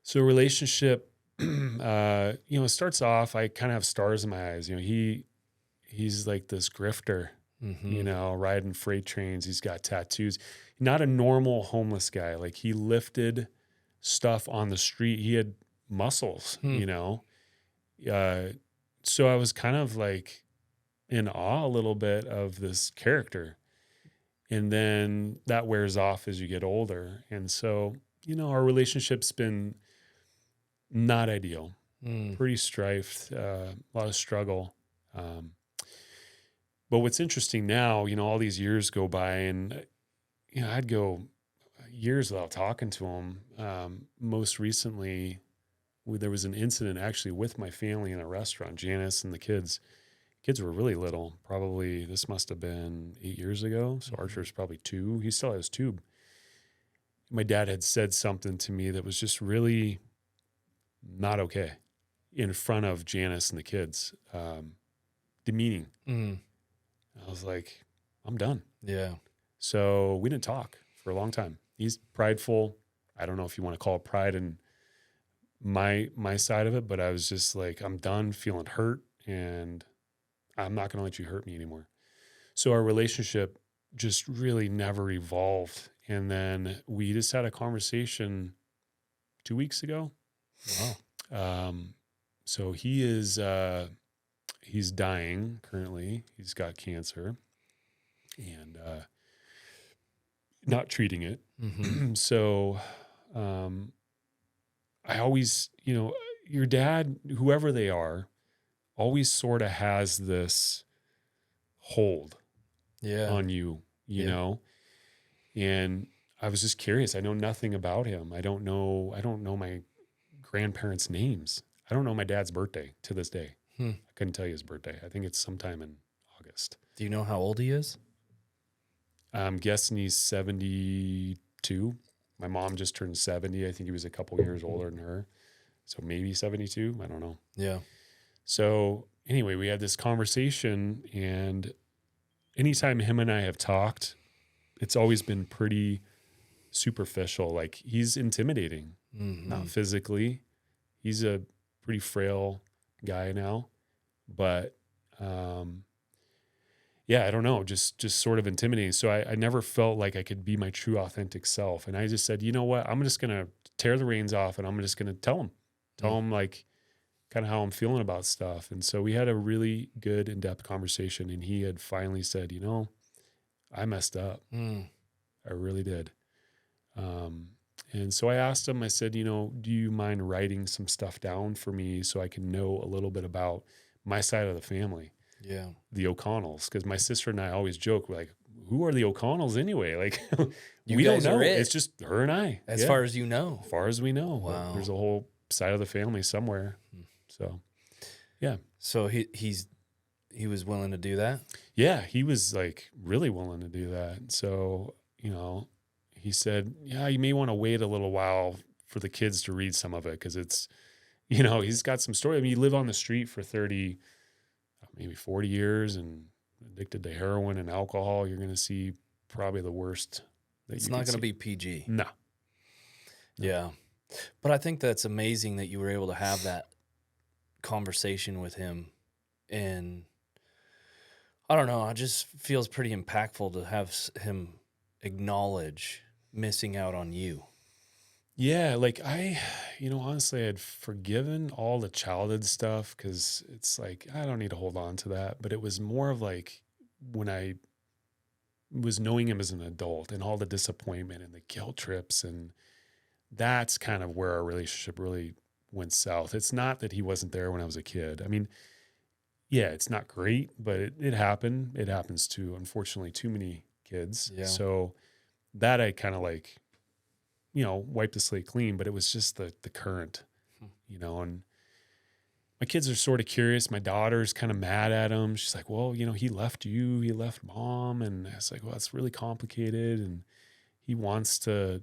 So relationship, it starts off, I kind of have stars in my eyes. He's like this grifter, riding freight trains. He's got tattoos. Not a normal homeless guy. Like, he lifted stuff on the street. He had muscles, so I was kind of like in awe a little bit of this character, and then that wears off as you get older. And so, our relationship's been not ideal, pretty strifed, a lot of struggle. But what's interesting now, all these years go by, and I'd go years without talking to him. Most recently, there was an incident actually with my family in a restaurant. Janice and the kids were really little. Probably this must have been 8 years ago. So Archer's probably 2. He still has tube. My dad had said something to me that was just really not okay in front of Janice and the kids, demeaning. I was like, I'm done. Yeah. So we didn't talk for a long time. He's prideful. I don't know if you want to call it pride in my side of it, but I was just like, I'm done feeling hurt, and I'm not going to let you hurt me anymore. So our relationship just really never evolved. And then we just had a conversation 2 weeks ago. Wow. So he is, he's dying currently. He's got cancer and, not treating it. So, I always, your dad, whoever they are, always sort of has this hold on you, you know? And I was just curious. I know nothing about him. I don't know my grandparents' names. I don't know my dad's birthday to this day. I couldn't tell you his birthday. I think it's sometime in August. Do you know how old he is? I'm guessing he's 72. My mom just turned 70. I think he was a couple years older than her. So maybe 72. I don't know. Yeah. So anyway, we had this conversation, and anytime him and I have talked, it's always been pretty superficial. Like, he's intimidating, not physically. He's a pretty frail guy now, but, yeah, I don't know, just sort of intimidating. So I never felt like I could be my true authentic self. And I just said, you know what, I'm just going to tear the reins off, and I'm just going to tell him like kind of how I'm feeling about stuff. And so we had a really good in-depth conversation, and he had finally said, I messed up. I really did. And so I asked him, I said, do you mind writing some stuff down for me so I can know a little bit about my side of the family? Yeah. The O'Connells. Because my sister and I always joke, we're like, who are the O'Connells anyway? Like, You we don't guys are know. it. It's just her and I. As Yeah. far as you know. As far as we know. But Wow. there's a whole side of the family somewhere. So, yeah. So he was willing to do that? Yeah, he was like really willing to do that. So, you know, he said, yeah, you may want to wait a little while for the kids to read some of it because it's, you know, he's got some story. I mean, you live on the street for 30, maybe 40 years and addicted to heroin and alcohol. You're going to see probably the worst. It's not going to be PG. No. Yeah. But I think that's amazing that you were able to have that conversation with him. And I don't know, it just feels pretty impactful to have him acknowledge missing out on you. Yeah, like honestly, I'd forgiven all the childhood stuff because it's like, I don't need to hold on to that. But it was more of like when I was knowing him as an adult and all the disappointment and the guilt trips. And that's kind of where our relationship really went south. It's not that he wasn't there when I was a kid. I mean, yeah, it's not great, but it happened. It happens to, unfortunately, too many kids. Yeah. So that I kind of like, you know, wiped the slate clean, but it was just the current, you know, and my kids are sort of curious. My daughter's kind of mad at him. She's like, well, you know, he left you, he left mom. And I was like, well, it's really complicated. And he wants to,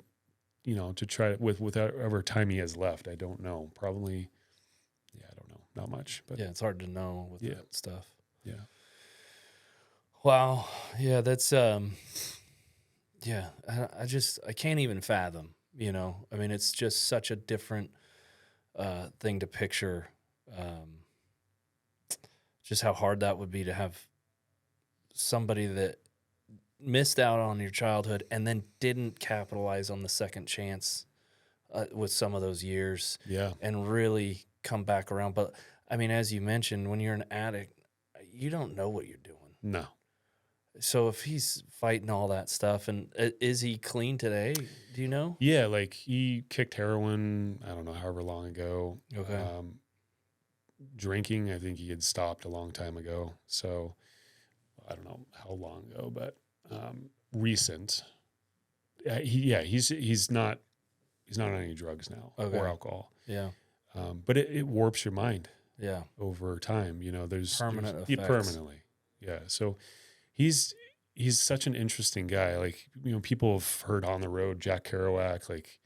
you know, to try it with whatever time he has left. I don't know. Probably, yeah, I don't know. Not much, but Yeah, it's hard to know with that stuff. Yeah. Wow. Yeah, that's yeah, I can't even fathom, you know. I mean, it's just such a different thing to picture. Just how hard that would be to have somebody that missed out on your childhood and then didn't capitalize on the second chance with some of those years. Yeah. And really come back around. But I mean, as you mentioned, when you're an addict, you don't know what you're doing. No. So if he's fighting all that stuff, and is he clean today? Do you know? Yeah, like he kicked heroin, I don't know, however long ago. Okay. Drinking, I think he had stopped a long time ago. So I don't know how long ago, but recent. He's not on any drugs now or alcohol. Yeah. But it warps your mind. Yeah. Over time, you know, there's Permanent yeah, effects. permanently. Yeah. So he's such an interesting guy. Like, you know, people have heard On the Road, Jack Kerouac, like,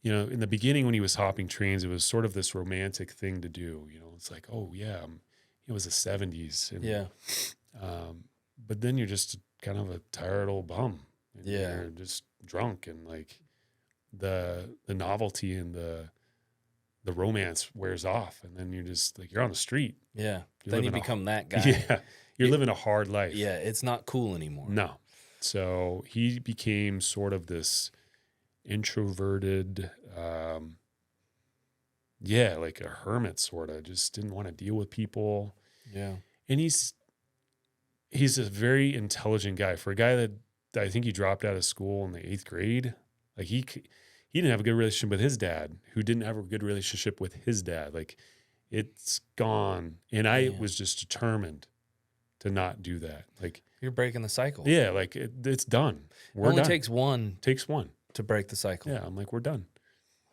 you know, in the beginning when he was hopping trains, it was sort of this romantic thing to do. You know, it's like, oh yeah, it was the 70s. And, Yeah. But then you're just kind of a tired old bum. And Yeah. You're just drunk, and like the novelty and the romance wears off, and then you're just like, you're on the street. Yeah. You're Then you living become that guy. Yeah. You're living a hard life. Yeah. It's not cool anymore. No. So he became sort of this introverted, like a hermit, sort of just didn't want to deal with people. Yeah. And he's a very intelligent guy for a guy that I think he dropped out of school in the 8th grade. Like he didn't have a good relationship with his dad, who didn't have a good relationship with his dad. Like, it's gone. And I was just determined to not do that. Like, you're breaking the cycle. yeah, like it's done. We're It only done. takes one Takes one. to break the cycle. Yeah, I'm like, we're done.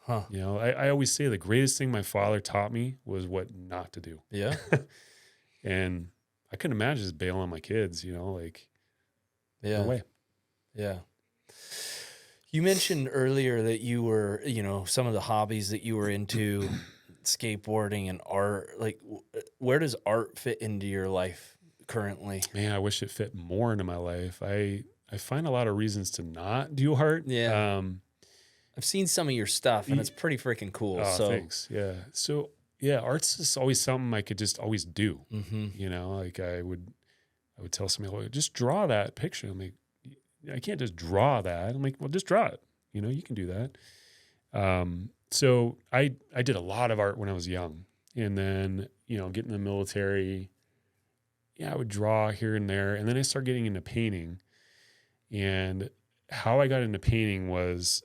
Huh. You know, I always say the greatest thing my father taught me was what not to do. Yeah. And I couldn't imagine just bailing on my kids, you know, like, Yeah. no way. Yeah. You mentioned earlier that you were, you know, some of the hobbies that you were into, skateboarding and art. Like, where does art fit into your life currently? Man, I wish it fit more into my life. I find a lot of reasons to not do art. Yeah. I've seen some of your stuff, and it's pretty freaking cool. Oh, so thanks. Yeah. So yeah, art's just always something I could just always do. Mm-hmm. You know, like I would tell somebody, well, just draw that picture. I'm like, I can't just draw that. I'm like, well, just draw it. You know, you can do that. So I did a lot of art when I was young, and then, you know, getting in the military, I would draw here and there. And then I started getting into painting, and how I got into painting was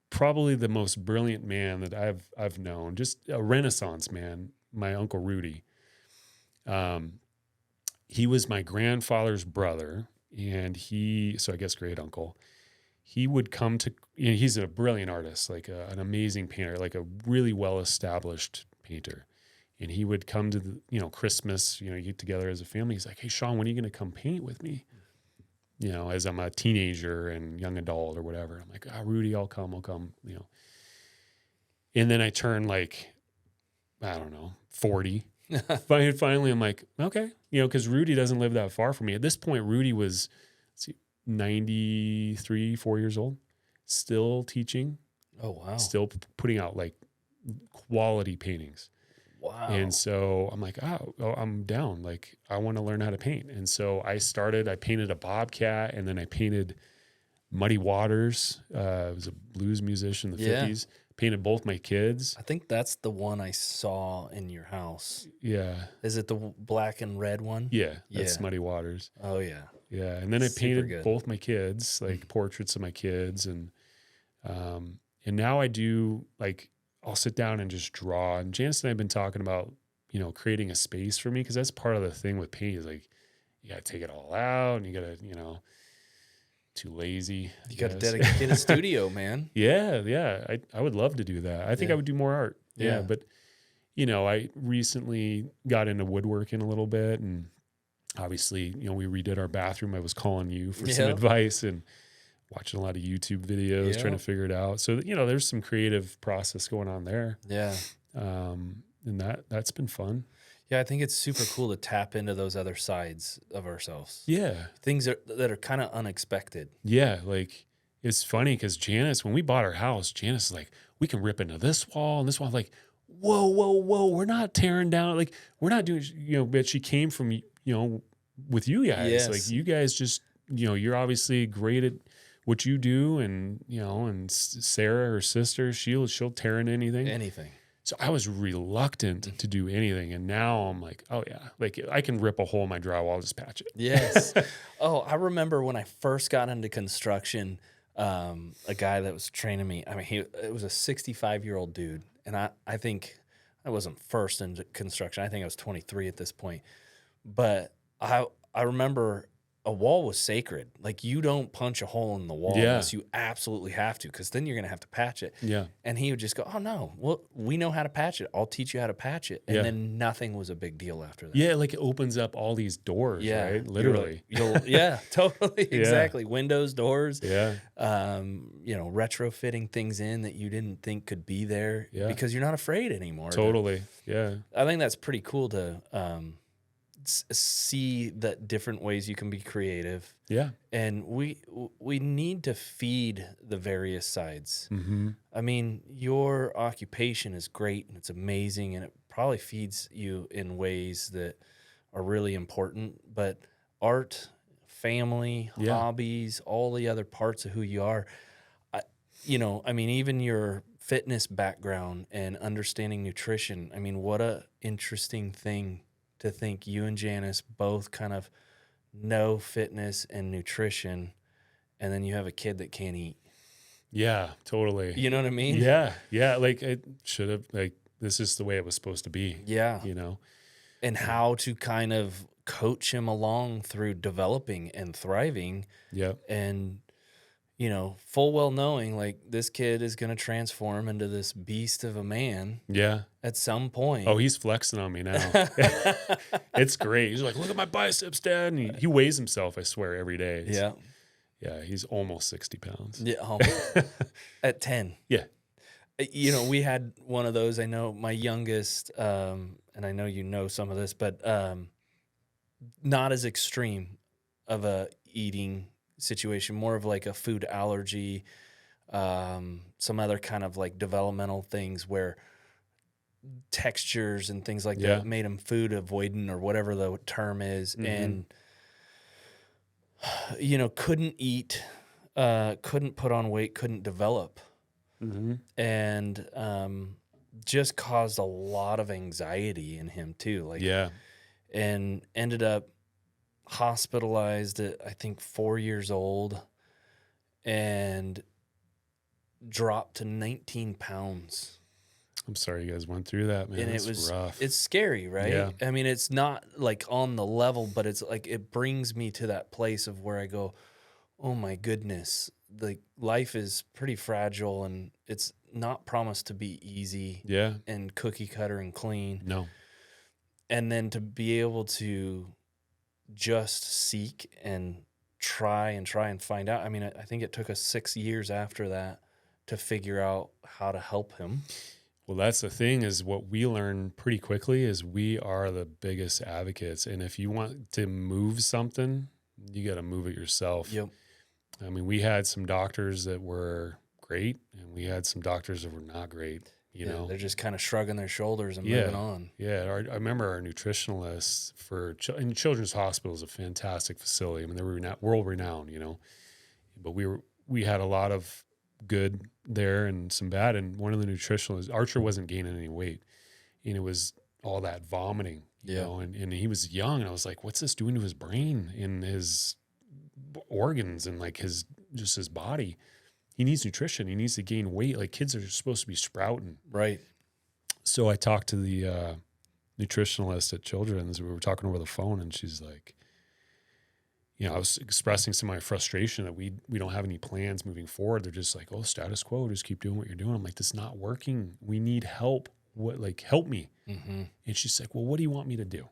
probably the most brilliant man that I've known, just a Renaissance man, my Uncle Rudy. He was my grandfather's brother, and so I guess great uncle, he would come to, he's a brilliant artist, like an amazing painter, like a really well-established painter. And he would come to the, Christmas, you get together as a family. He's like, hey, Shawn, when are you going to come paint with me? As I'm a teenager and young adult or whatever. I'm like, Rudy, I'll come. And then I turn like, I don't know, 40. Finally, I'm like, okay, because Rudy doesn't live that far from me. At this point, Rudy was 93, 4 years old, still teaching. Oh, wow. Still putting out like quality paintings. Wow. And so I'm like, I'm down. Like, I want to learn how to paint. And so I painted a bobcat, and then I painted Muddy Waters. Was a blues musician in the 50s. Painted both my kids. I think that's the one I saw in your house. Yeah. Is it the black and red one? Yeah. That's Muddy Waters. Oh, yeah. Yeah. And then I painted both my kids, like portraits of my kids. And now I do, like, I'll sit down and just draw. And Janice and I have been talking about, creating a space for me, because that's part of the thing with paint is like, you got to take it all out, and you got to, too lazy. You got to dedicate a studio, man. Yeah. I would love to do that. I think I would do more art. Yeah. But, I recently got into woodworking a little bit, and obviously, we redid our bathroom. I was calling you for some advice and watching a lot of YouTube videos, trying to figure it out. So, there's some creative process going on there. Yeah. And that's been fun. Yeah, I think it's super cool to tap into those other sides of ourselves. Yeah. Things that are kind of unexpected. Yeah, like, it's funny because Janice, when we bought our house, Janice is like, we can rip into this wall and this wall. I'm like, whoa, we're not tearing down. Like, we're not doing, but she came from, with you guys. Yes. Like, you guys just, you're obviously great at what you do, and, and Sarah, her sister, she'll tear into anything. So I was reluctant to do anything. And now I'm like, oh yeah, like, I can rip a hole in my drywall, I'll just patch it. Yes. Oh, I remember when I first got into construction, a guy that was training me, it was a 65-year-old dude. And I think I wasn't first into construction. I think I was 23 at this point. But I remember a wall was sacred. Like, you don't punch a hole in the wall unless you absolutely have to, because then you're going to have to patch it. Yeah. And he would just go, oh, no, well, we know how to patch it. I'll teach you how to patch it. And then nothing was a big deal after that. Yeah, like, it opens up all these doors, right? Literally. Yeah, totally. Exactly. Windows, doors. Yeah. Retrofitting things in that you didn't think could be there because you're not afraid anymore. Totally. Yeah. I think that's pretty cool to see the different ways you can be creative. Yeah. And we need to feed the various sides. Mm-hmm. I mean, your occupation is great and it's amazing, and it probably feeds you in ways that are really important, but art, family, hobbies, all the other parts of who you are, even your fitness background and understanding nutrition. I mean, what a interesting thing to think you and Janice both kind of know fitness and nutrition, and then you have a kid that can't eat. Yeah, totally. You know what I mean? Yeah. Like, it should have, like, this is the way it was supposed to be. Yeah. And how to kind of coach him along through developing and thriving. Yep. And, full well knowing, like, this kid is going to transform into this beast of a man. Yeah. At some point. Oh, he's flexing on me now. It's great. He's like, look at my biceps, Dad. And he weighs himself, I swear, every day. Yeah, he's almost 60 pounds. Yeah, almost. At 10. Yeah. We had one of those. I know my youngest, and I know you know some of this, but not as extreme of a eating situation, more of like a food allergy, some other kind of like developmental things where textures and things like that made him food avoidant or whatever the term is. Mm-hmm. And couldn't eat, couldn't put on weight, couldn't develop. Mm-hmm. And just caused a lot of anxiety in him too. And ended up hospitalized at, I think, 4 years old, and dropped to 19 pounds. I'm sorry you guys went through that, man. And It's rough. it's scary, right? Yeah. I mean, it's not like on the level, but it's like it brings me to that place of where I go, oh my goodness, like life is pretty fragile and it's not promised to be easy Yeah. and cookie cutter and clean. No. And then to be able to just seek and try and find out. I mean, I think it took us 6 years after that to figure out how to help him. Well, that's the thing is what we learn pretty quickly is we are the biggest advocates. And if you want to move something, you got to move it yourself. Yep. I mean, we had some doctors that were great and we had some doctors that were not great, you know. They're just kind of shrugging their shoulders and moving on. Yeah. I remember our nutritionalists and Children's Hospital is a fantastic facility. I mean, they were world renowned, you know, but we had a lot of good there and some bad. And one of the nutritionalists, Archer wasn't gaining any weight and it was all that vomiting, you know, and he was young. And I was like, what's this doing to his brain and his organs and like his body? He needs nutrition. He needs to gain weight. Like kids are supposed to be sprouting. Right. So I talked to the nutritionalist at Children's. We were talking over the phone and she's like, you know, I was expressing some of my frustration that we don't have any plans moving forward. They're just like, oh, status quo, just keep doing what you're doing. I'm like, this is not working. We need help. What, like, help me. Mm-hmm. And she's like, well, what do you want me to do?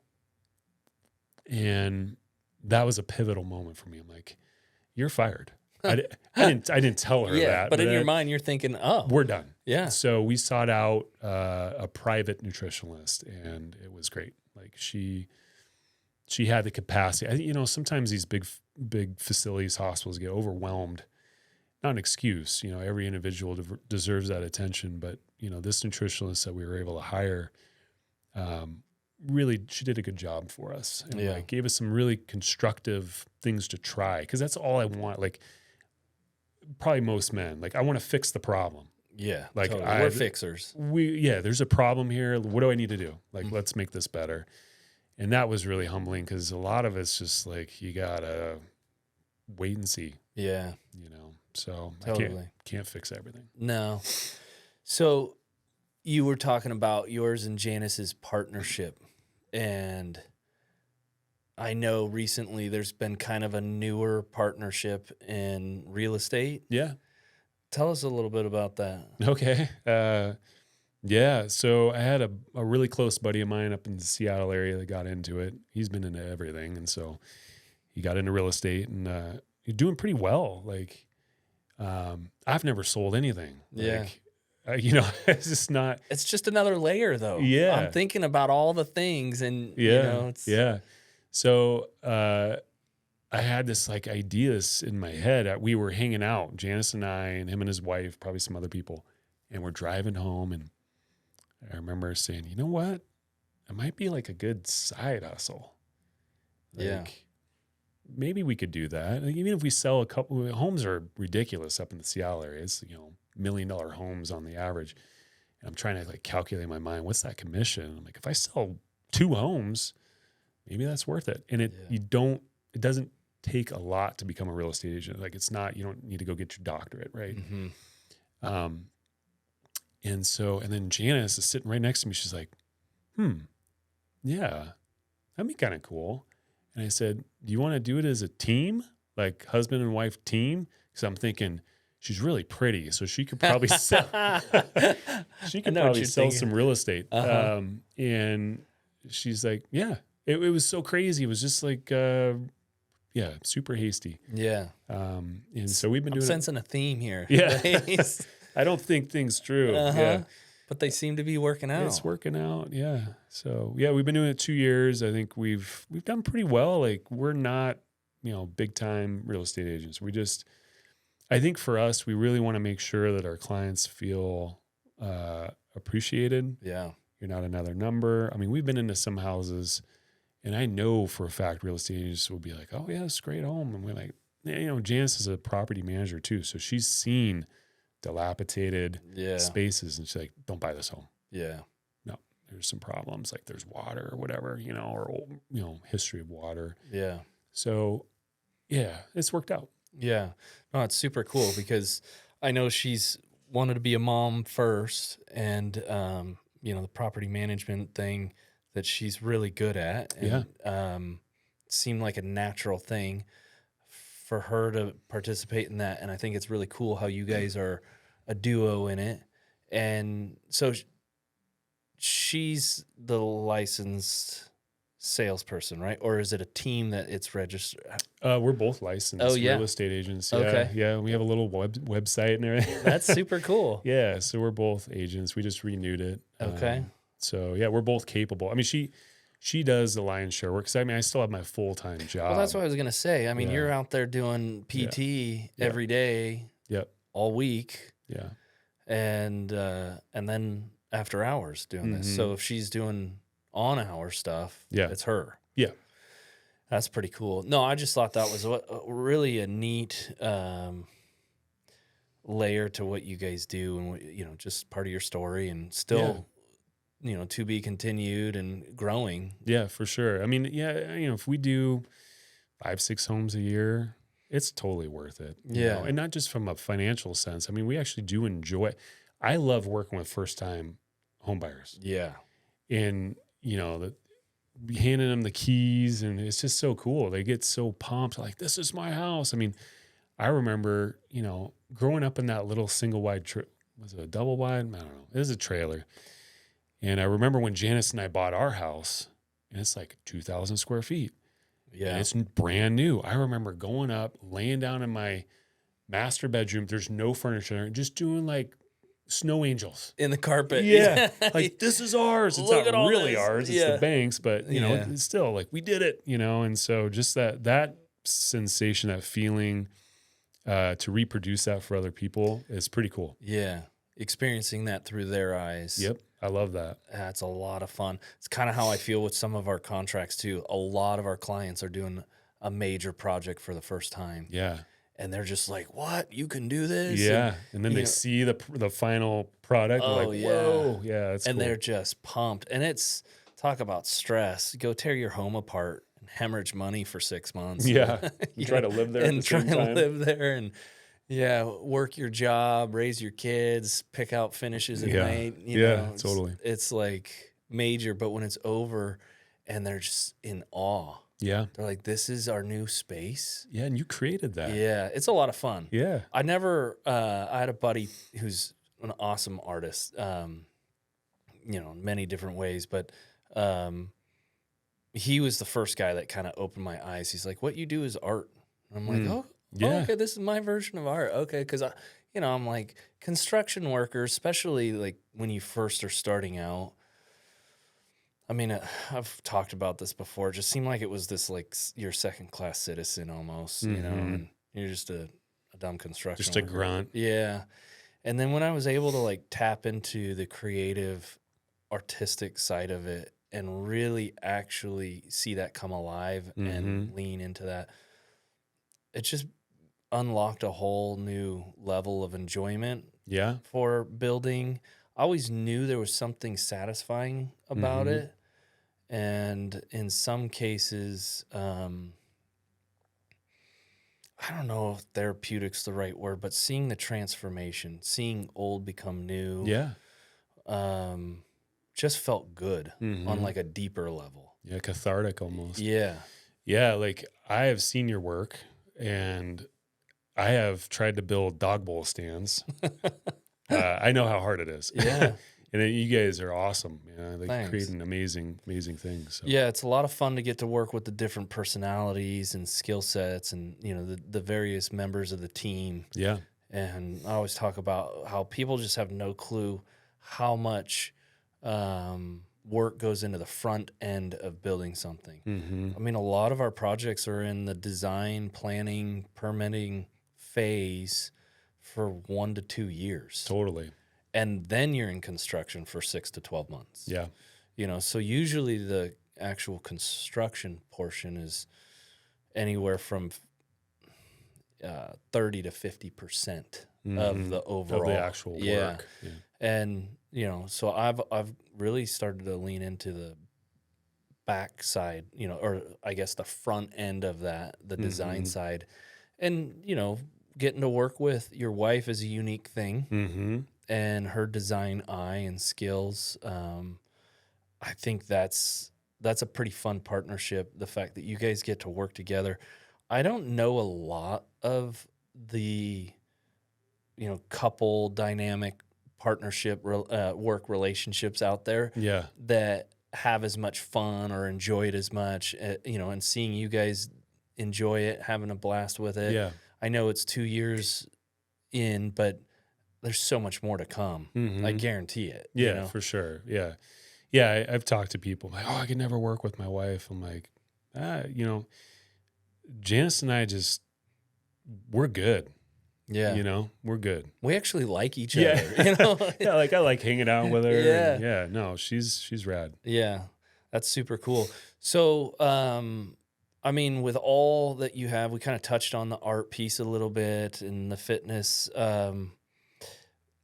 And that was a pivotal moment for me. I'm like, you're fired. I didn't tell her that. But in your mind, you're thinking, oh, we're done. Yeah. So we sought out a private nutritionalist and it was great. Like she had the capacity. You know, sometimes these big facilities, hospitals get overwhelmed. Not an excuse. You know, every individual deserves that attention. But, you know, this nutritionalist that we were able to hire, really, she did a good job for us. And like, gave us some really constructive things to try. Because that's all I want. Like, probably most men. Like, I want to fix the problem. Yeah. Like, totally. We're fixers. There's a problem here. What do I need to do? Like, let's make this better. And that was really humbling because a lot of it's just like, you gotta wait and see. Yeah. You know, so Totally. I can't fix everything. No. So you were talking about yours and Janice's partnership. And I know recently there's been kind of a newer partnership in real estate. Yeah. Tell us a little bit about that. Okay. Yeah. So I had a really close buddy of mine up in the Seattle area that got into it. He's been into everything. And so he got into real estate and he's doing pretty well. Like, I've never sold anything. Yeah. Like, you know, it's just not. It's just another layer, though. Yeah. I'm thinking about all the things and, Yeah. you know, it's. Yeah. So I had this like ideas in my head. We were hanging out, Janice and I, and him and his wife, probably some other people, and we're driving home. And I remember saying, you know what? It might be like a good side hustle. Like, Yeah. maybe we could do that. Like, even if we sell a couple, homes are ridiculous up in the Seattle area. It's, you know, $1 million homes on the average. And I'm trying to like calculate in my mind, what's that commission? I'm like, if I sell 2 homes, maybe that's worth it. And it doesn't take a lot to become a real estate agent. Like, it's not, you don't need to go get your doctorate, right? Mm-hmm. And then Janice is sitting right next to me. She's like, yeah, that'd be kind of cool. And I said, do you want to do it as a team? Like husband and wife team? Because I'm thinking she's really pretty. So she could probably sell, some real estate. Uh-huh. And she's like, yeah, it was so crazy. It was just like, super hasty. Yeah. And so we've been I'm doing sensing a theme here. Yeah. I don't think things through. Uh-huh. Yeah. But they seem to be working out. It's working out. Yeah. So yeah, we've been doing it 2 years. I think we've done pretty well. Like, we're not, you know, big time real estate agents. I think for us, we really want to make sure that our clients feel appreciated. Yeah. You're not another number. I mean, we've been into some houses and I know for a fact real estate agents will be like, oh yeah, it's a great home. And we're like, you know, Janice is a property manager too. So she's seen dilapidated spaces and she's like, don't buy this home. Yeah. No, there's some problems. Like there's water or whatever, you know, or, you know, history of water. Yeah. So yeah, it's worked out. Yeah. No, it's super cool because I know she's wanted to be a mom first, and the property management thing that she's really good at, and seemed like a natural thing for her to participate in that. And I think it's really cool how you guys are a duo in it. And so she's the licensed salesperson, right? Or is it a team that it's registered? We're both licensed real estate agents. Yeah. Okay. Yeah. We have a little website and everything. That's super cool. Yeah. So we're both agents. We just renewed it. Okay. So yeah, we're both capable. I mean, she does the lion's share work. 'Cause I mean, I still have my full-time job. Well, that's what I was going to say. I mean, Yeah. you're out there doing PT every day, Yep. all week. Yeah. And then after hours doing this. So if she's doing on hour stuff, it's her. Yeah. That's pretty cool. No, I just thought that was really a neat layer to what you guys do, and just part of your story, and still, to be continued and growing. Yeah, for sure. I mean, if we do 5-6 homes a year, it's totally worth it. you know? And not just from a financial sense. I mean, we actually do enjoy. I love working with first-time home buyers. Yeah. And handing them the keys, and it's just so cool. They get so pumped, like, this is my house. I mean, I remember, growing up in that little single wide, was it a double wide? I don't know. It was a trailer. And I remember when Janice and I bought our house, and it's like 2,000 square feet. Yeah. And it's brand new. I remember going up, laying down in my master bedroom. There's no furniture there, just doing like snow angels in the carpet. Yeah. Like, this is ours. It's Look not at all really this. ours. It's the bank's, but it's still like, we did it, and so just that sensation, that feeling, to reproduce that for other people is pretty cool. Yeah. Experiencing that through their eyes. Yep. I love that. That's a lot of fun. It's kind of how I feel with some of our contracts too. A lot of our clients are doing a major project for the first time. Yeah. And they're just like, what? You can do this? Yeah. And then they see the final product. Oh, They're like, whoa. Yeah. That's and cool. they're just pumped. And it's, talk about stress. Go tear your home apart and hemorrhage money for 6 months. Yeah. You try to live there and at the same try time. to live there and work your job, raise your kids, pick out finishes at night. Totally. It's like major, but when it's over and they're just in awe. Yeah. They're like, this is our new space. Yeah. And you created that. Yeah. It's a lot of fun. Yeah. I had a buddy who's an awesome artist, in many different ways, but he was the first guy that kind of opened my eyes. He's like, what you do is art. And I'm like, okay, this is my version of art. Okay. Because, I'm like, construction workers, especially like when you first are starting out, I mean, I've talked about this before. It just seemed like it was this, like, you're second-class citizen almost, and you're just a dumb construction Just a worker. grunt. Yeah. And then when I was able to, like, tap into the creative, artistic side of it and really actually see that come alive and lean into that, it just unlocked a whole new level of enjoyment for building. I always knew there was something satisfying about it. And in some cases, I don't know if therapeutic's the right word, but seeing the transformation, seeing old become new, just felt good on like a deeper level. Yeah. Cathartic almost. Yeah. Yeah. Like, I have seen your work, and I have tried to build dog bowl stands. I know how hard it is. Yeah. And then you guys are awesome. They Thanks. create an amazing things. So. Yeah, it's a lot of fun to get to work with the different personalities and skill sets and, the various members of the team. Yeah. And I always talk about how people just have no clue how much work goes into the front end of building something. I mean, a lot of our projects are in the design, planning, permitting phase for 1 to 2 years. Totally. And then you're in construction for 6 to 12 months. Yeah. So usually the actual construction portion is anywhere from 30 to 50% of the overall. Of the actual work. Yeah. And, so I've really started to lean into the back side, or I guess the front end of that, the design side. And, getting to work with your wife is a unique thing, Mm-hmm. and her design eye and skills. I think that's a pretty fun partnership. The fact that you guys get to work together. I don't know a lot of the couple dynamic partnership work relationships out there Yeah. that have as much fun or enjoy it as much. And seeing you guys enjoy it, having a blast with it. Yeah. I know it's 2 years in, but there's so much more to come. Mm-hmm. I guarantee it. Yeah, for sure. Yeah. Yeah. I've talked to people like, oh, I could never work with my wife. I'm like, Janice and I we're good. Yeah. We're good. We actually like each Yeah. other. Yeah. Like I like hanging out with her. Yeah. And yeah. No, she's rad. Yeah. That's super cool. So, I mean, with all that you have, we kind of touched on the art piece a little bit and the fitness.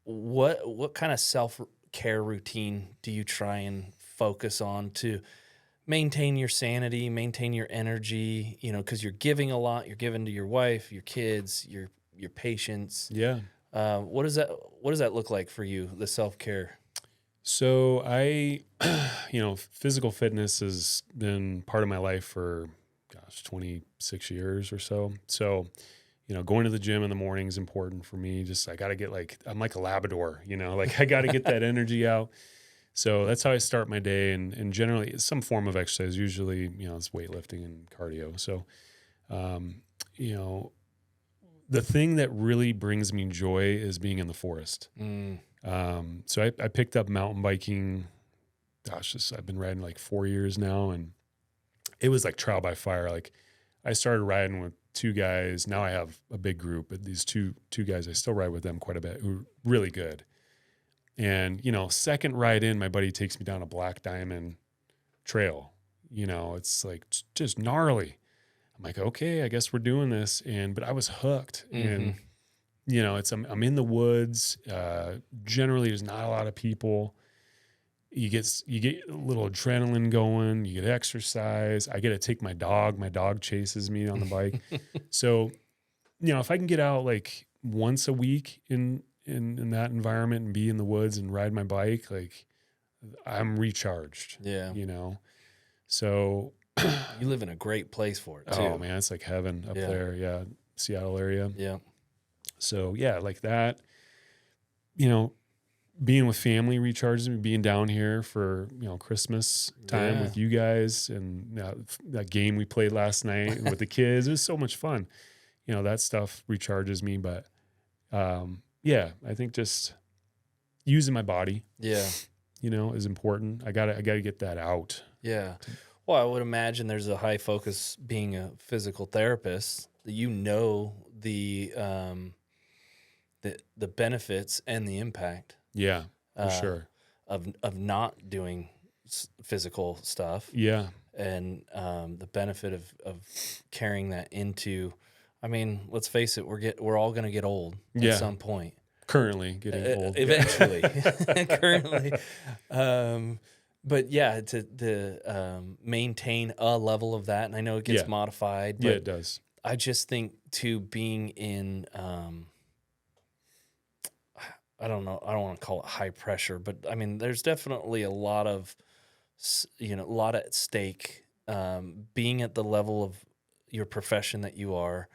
What kind of self-care routine do you try and focus on to maintain your sanity, maintain your energy, because you're giving a lot, you're giving to your wife, your kids, your patients. Yeah. What does that look like for you, the self-care? So I, physical fitness has been part of my life for, 26 years or so. So, going to the gym in the morning is important for me. Just, I got to get I'm like a Labrador, I got to get that energy out. So that's how I start my day. And generally it's some form of exercise, usually, it's weightlifting and cardio. So, the thing that really brings me joy is being in the forest. So I picked up mountain biking. I've been riding 4 years now, and it was like trial by fire. Like I started riding with 2 guys. Now I have a big group, but these two guys, I still ride with them quite a bit, who are really good. And, second ride in, my buddy takes me down a Black Diamond trail. It's just gnarly. I'm like, okay, I guess we're doing this. But I was hooked. And, I'm in the woods. Generally there's not a lot of people. You get a little adrenaline going, you get exercise. I get to take my dog chases me on the bike. So, if I can get out once a week in that environment and be in the woods and ride my bike, I'm recharged. Yeah. So you live in a great place for it too. Oh man, it's like heaven up there. Yeah. Seattle area. Yeah. So yeah, like that, being with family recharges me, being down here for, Christmas time with you guys, and that game we played last night with the kids, it was so much fun. That stuff recharges me. But I think just using my body, is important. I gotta get that out. Yeah. Well, I would imagine there's a high focus being a physical therapist that the benefits and the impact. Yeah, for sure. Of not doing physical stuff. Yeah. And the benefit of carrying that into, I mean, let's face it, we're all going to get old at some point. Currently getting old. Eventually. Currently. But yeah, to maintain a level of that, and I know it gets modified. But yeah, it does. I just think too, being in, I don't know, I don't want to call it high pressure, but I mean, there's definitely a lot of, a lot at stake. Being at the level of your profession that you are,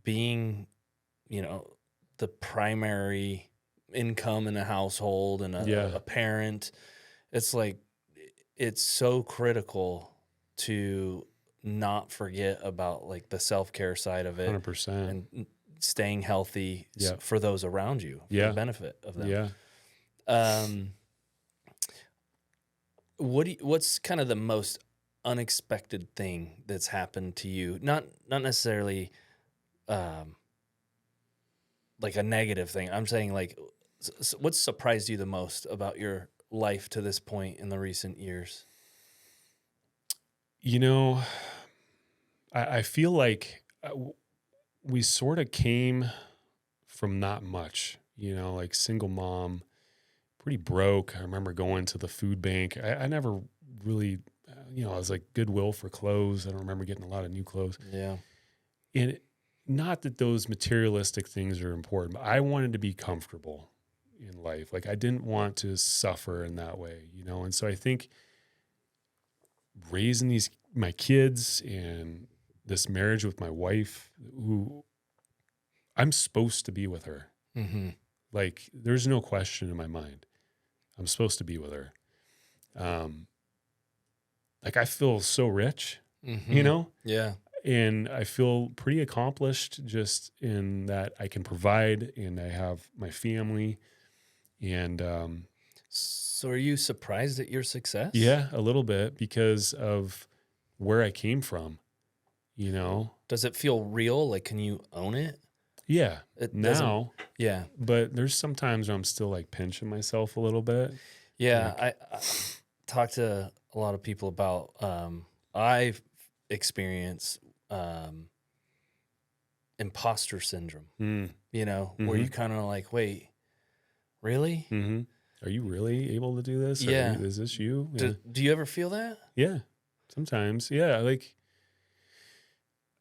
being, the primary income in a household and a parent, it's so critical to not forget about the self-care side of it. 100%. And staying healthy for those around you, for the benefit of them. Yeah. What's kind of the most unexpected thing that's happened to you? Not necessarily like a negative thing. I'm saying what's surprised you the most about your life to this point in the recent years? I feel like we sort of came from not much, single mom, pretty broke. I remember going to the food bank. I never really, I was Goodwill for clothes. I don't remember getting a lot of new clothes. Yeah. And not that those materialistic things are important, but I wanted to be comfortable in life. Like, I didn't want to suffer in that way, you know? And so I think raising my kids and this marriage with my wife, who I'm supposed to be with her. Mm-hmm. Like, there's no question in my mind. I'm supposed to be with her. Like, I feel so rich, you know? Yeah. And I feel pretty accomplished just in that I can provide and I have my family. And So are you surprised at your success? yeah, a little bit because of where I came from, you know? Does it feel real? Like, can you own it? Yeah, It doesn't. now, Yeah. but there's sometimes where I'm still like pinching myself a little bit. Yeah. Like, I talk to a lot of people about, I've experienced imposter syndrome, you know, where you kind of like, wait, really? Are you really able to do this? Yeah. Is this you? Yeah. Do you ever feel that? Yeah, sometimes. Yeah. Like,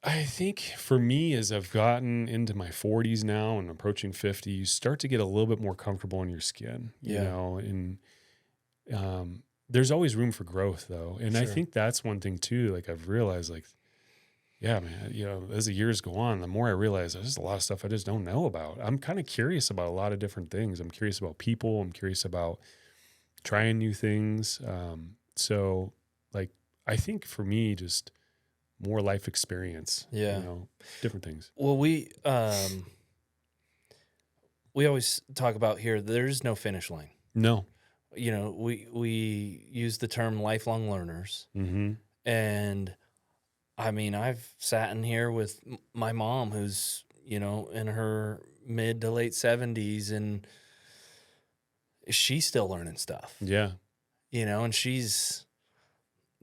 I think for me, as I've gotten into my 40s now and approaching 50, you start to get a little bit more comfortable in your skin, you Yeah. know, and there's always room for growth, though. And I Sure. think that's one thing, too. Like, I've realized, like, yeah, man, you know, as the years go on, the more I realize there's a lot of stuff I just don't know about. I'm kind of curious about a lot of different things. I'm curious about people. I'm curious about trying new things. So, like, I think for me, just more life experience, Yeah. you know, different things. Well, we always talk about here, there's no finish line. No. You know, we use the term lifelong learners. Mm-hmm. And I mean, I've sat in here with my mom, who's, you know, in her mid to late 70s, and she's still learning stuff, Yeah. you know, and she's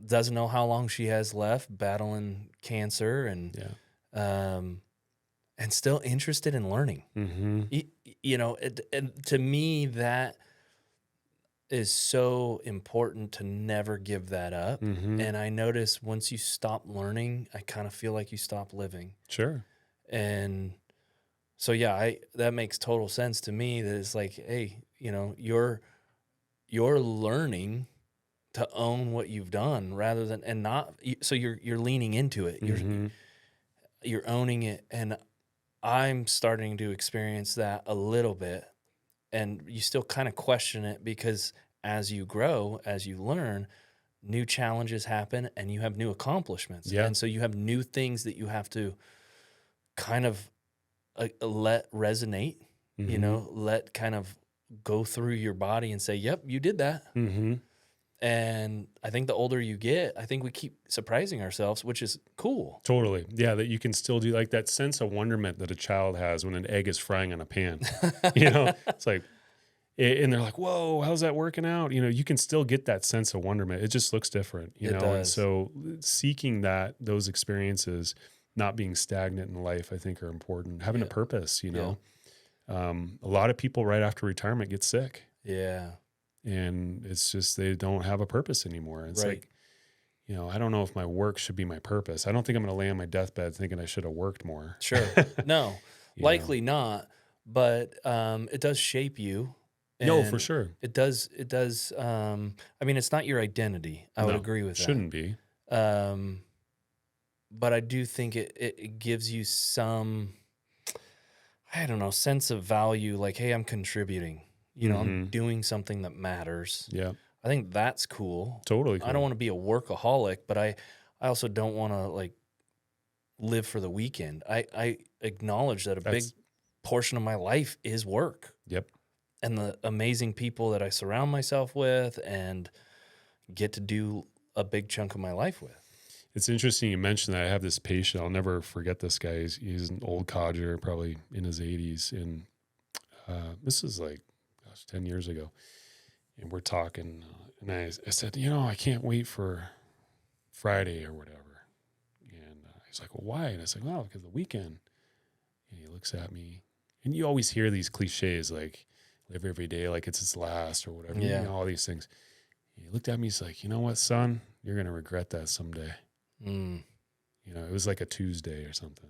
doesn't know how long she has left battling cancer, and Yeah. and still interested in learning. Mm-hmm. You know, and to me, that is so important to never give that up. Mm-hmm. And I notice once you stop learning, I kind of feel like you stop living. Sure. And so, yeah, that makes total sense to me, that it's like, hey, you know, you're learning to own what you've done rather than, and not, so you're leaning into it. Mm-hmm. You're owning it. And I'm starting to experience that a little bit. And you still kind of question it, because as you grow, as you learn, new challenges happen and you have new accomplishments. Yeah. And so you have new things that you have to kind of let resonate, you know, let kind of go through your body and say, yep, you did that. Mm-hmm. And I think the older you get, I think we keep surprising ourselves, which is cool. Totally. Yeah, that you can still do, like, that sense of wonderment that a child has when an egg is frying on a pan. You know, it's like, and they're like, whoa, how's that working out? You know, you can still get that sense of wonderment. It just looks different, you know? Does. And so seeking those experiences, not being stagnant in life, I think are important. Having a purpose, you know? A lot of people right after retirement get sick. Yeah. And it's just, they don't have a purpose anymore. It's Right. like, you know, I don't know if my work should be my purpose. I don't think I'm going to lay on my deathbed thinking I should have worked more. Sure. No, You likely not. But it does shape you. No, for and sure. It does. I mean, it's not your identity. I would No, agree with that. Shouldn't be. But I do think it gives you some, I don't know, sense of value. Like, hey, I'm contributing. You know, I'm doing something that matters. Yeah. I think that's cool. Totally cool. I don't want to be a workaholic, but I also don't want to, like, live for the weekend. I acknowledge that a big portion of my life is work. Yep. And the amazing people that I surround myself with and get to do a big chunk of my life with. It's interesting you mentioned that. I have this patient. I'll never forget this guy. He's an old codger, probably in his 80s. And this is like, 10 years ago. And we're talking. And I said, you know, I can't wait for Friday or whatever. And he's like, well, why? And I said, well, because the weekend. And he looks at me. And you always hear these cliches like, live every day like it's its last or whatever. Yeah. You know, all these things. And he looked at me. He's like, you know what, son? You're going to regret that someday. You know, it was like a Tuesday or something.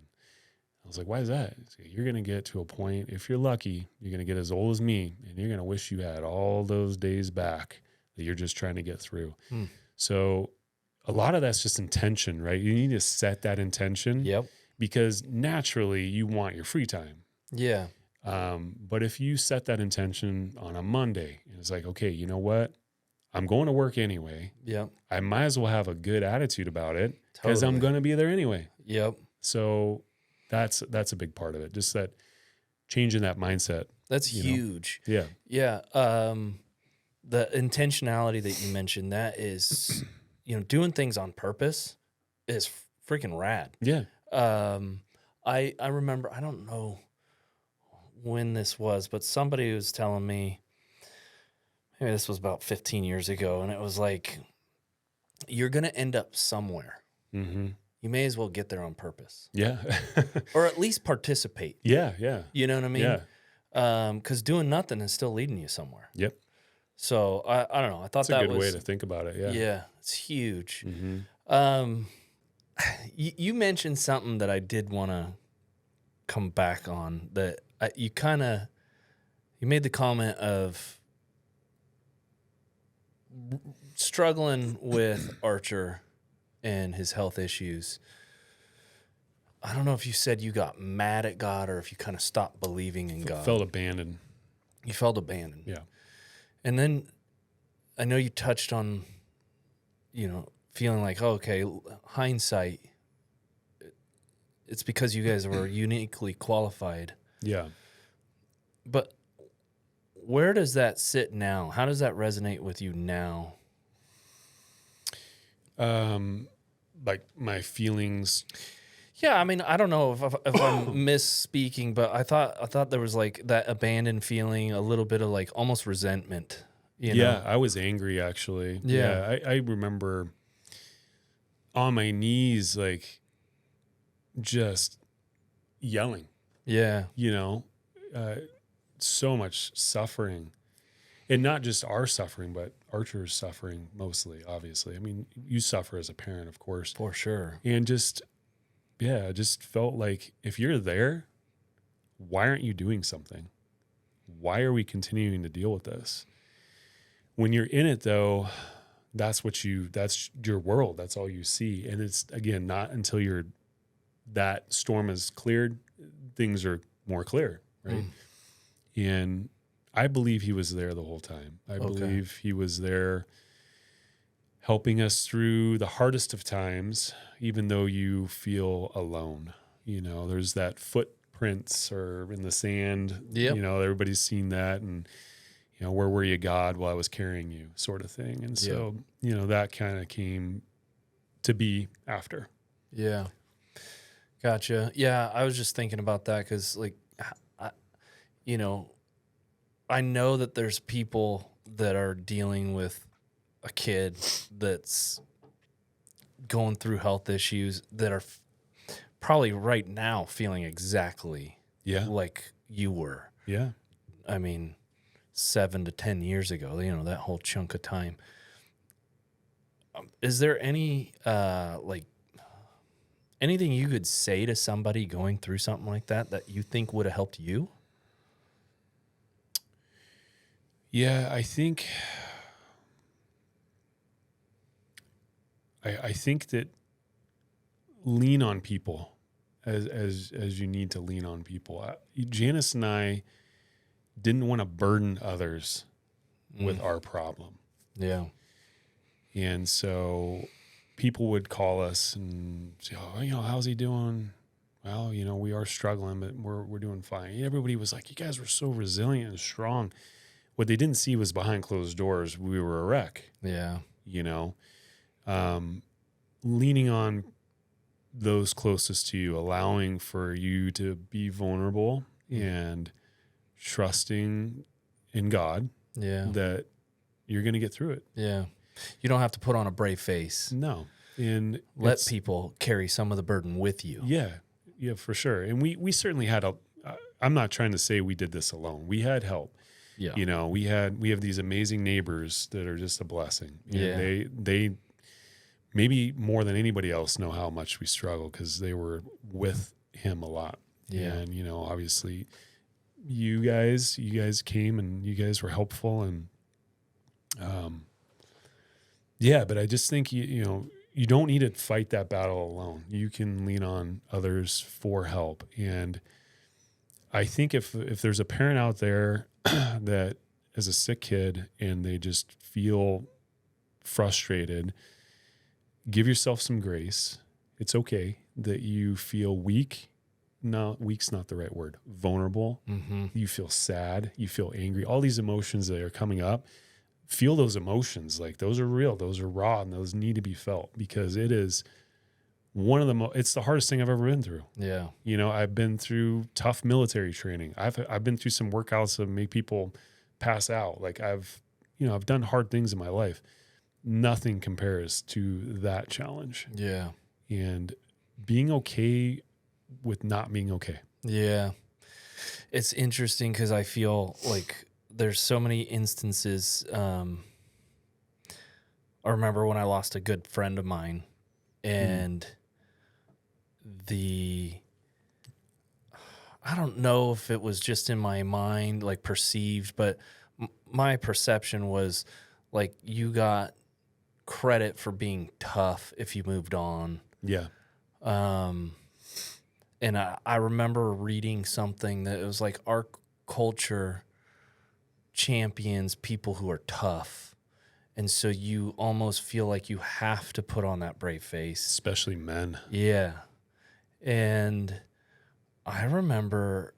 I was like, why is that? He's like, you're going to get to a point, if you're lucky, you're going to get as old as me, and you're going to wish you had all those days back that you're just trying to get through. Hmm. So a lot of that's just intention, right? You need to set that intention Yep. because naturally you want your free time. Yeah. But if you set that intention on a Monday, and it's like, okay, you know what? I'm going to work anyway. Yep. I might as well have a good attitude about it because I'm Totally. going to be there anyway. Yep. So that's a big part of it. Just that changing that mindset. That's you know? huge. Yeah. Yeah. The intentionality that you mentioned, that is, doing things on purpose is freaking rad. Yeah. I remember, I don't know when this was, but somebody was telling me, maybe this was about 15 years ago, and it was like, you're going to end up somewhere. Mm-hmm. You may as well get there on purpose. Yeah. Or at least participate. Yeah. Yeah. You know what I mean? Yeah. Because doing nothing is still leading you somewhere. Yep. So I don't know. I thought That's a that good was way to think about it. Yeah. Yeah, it's huge. Mm-hmm. You mentioned something that I did want to come back on. That you made the comment of struggling with Archer and his health issues. I don't know if you said you got mad at God or if you kind of stopped believing in God. Felt abandoned. You felt abandoned. Yeah. And then I know you touched on, feeling like, oh, okay, hindsight, it's because you guys were uniquely qualified. Yeah. But where does that sit now? How does that resonate with you now? Like my feelings. Yeah, I mean, I don't know if I'm misspeaking, but I thought there was like that abandoned feeling, a little bit of like almost resentment. Yeah, I was angry actually. Yeah. I remember on my knees, like just yelling. Yeah. So much suffering. And not just our suffering, but Archer's suffering mostly, obviously. I mean, you suffer as a parent, of course. For sure. And just felt like if you're there, why aren't you doing something? Why are we continuing to deal with this? When you're in it, though, that's your world. That's all you see. And it's, again, not until that storm is cleared, things are more clear, right? And I believe he was there the whole time. I believe he was there helping us through the hardest of times, even though you feel alone. There's that footprints or in the sand. Yep. Everybody's seen that. And, where were you, God, while I was carrying you, sort of thing. And so, that kind of came to be after. Yeah. Gotcha. Yeah, I was just thinking about that because, like, I know that there's people that are dealing with a kid that's going through health issues that are probably right now feeling exactly like you were. Yeah. I mean, 7 to 10 years ago, that whole chunk of time. Is there any, anything you could say to somebody going through something like that you think would have helped you? Yeah, I think that lean on people as you need to lean on people. Janice and I didn't want to burden others with our problem. Yeah. And so people would call us and say, oh, how's he doing? Well, we are struggling, but we're doing fine. Everybody was like, you guys were so resilient and strong. What they didn't see was behind closed doors, we were a wreck. Yeah. Leaning on those closest to you, allowing for you to be vulnerable and trusting in God that you're going to get through it. Yeah. You don't have to put on a brave face. No. And let people carry some of the burden with you. Yeah. Yeah, for sure. And we certainly had I'm not trying to say we did this alone. We had help. Yeah. We have these amazing neighbors that are just a blessing. And they maybe more than anybody else know how much we struggle because they were with him a lot. Yeah. And, you know, obviously you guys came and you guys were helpful. And, yeah, but I just think, you know, you don't need to fight that battle alone. You can lean on others for help. And I think if there's a parent out there that is a sick kid and they just feel frustrated, give yourself some grace. It's okay that you feel weak. No, weak's not the right word. Vulnerable. Mm-hmm. You feel sad. You feel angry. All these emotions that are coming up, feel those emotions. Like those are real. Those are raw, and those need to be felt, because it is one of the it's the hardest thing I've ever been through. Yeah. You know, I've been through tough military training. I've been through some workouts that make people pass out. Like I've done hard things in my life. Nothing compares to that challenge. Yeah. And being okay with not being okay. Yeah. It's interesting because I feel like there's so many instances. I remember when I lost a good friend of mine, and I don't know if it was just in my mind, like perceived, but my perception was like you got credit for being tough if you moved on. Yeah. And I remember reading something that it was like our culture champions people who are tough. And so you almost feel like you have to put on that brave face. Especially men. Yeah. And I remember,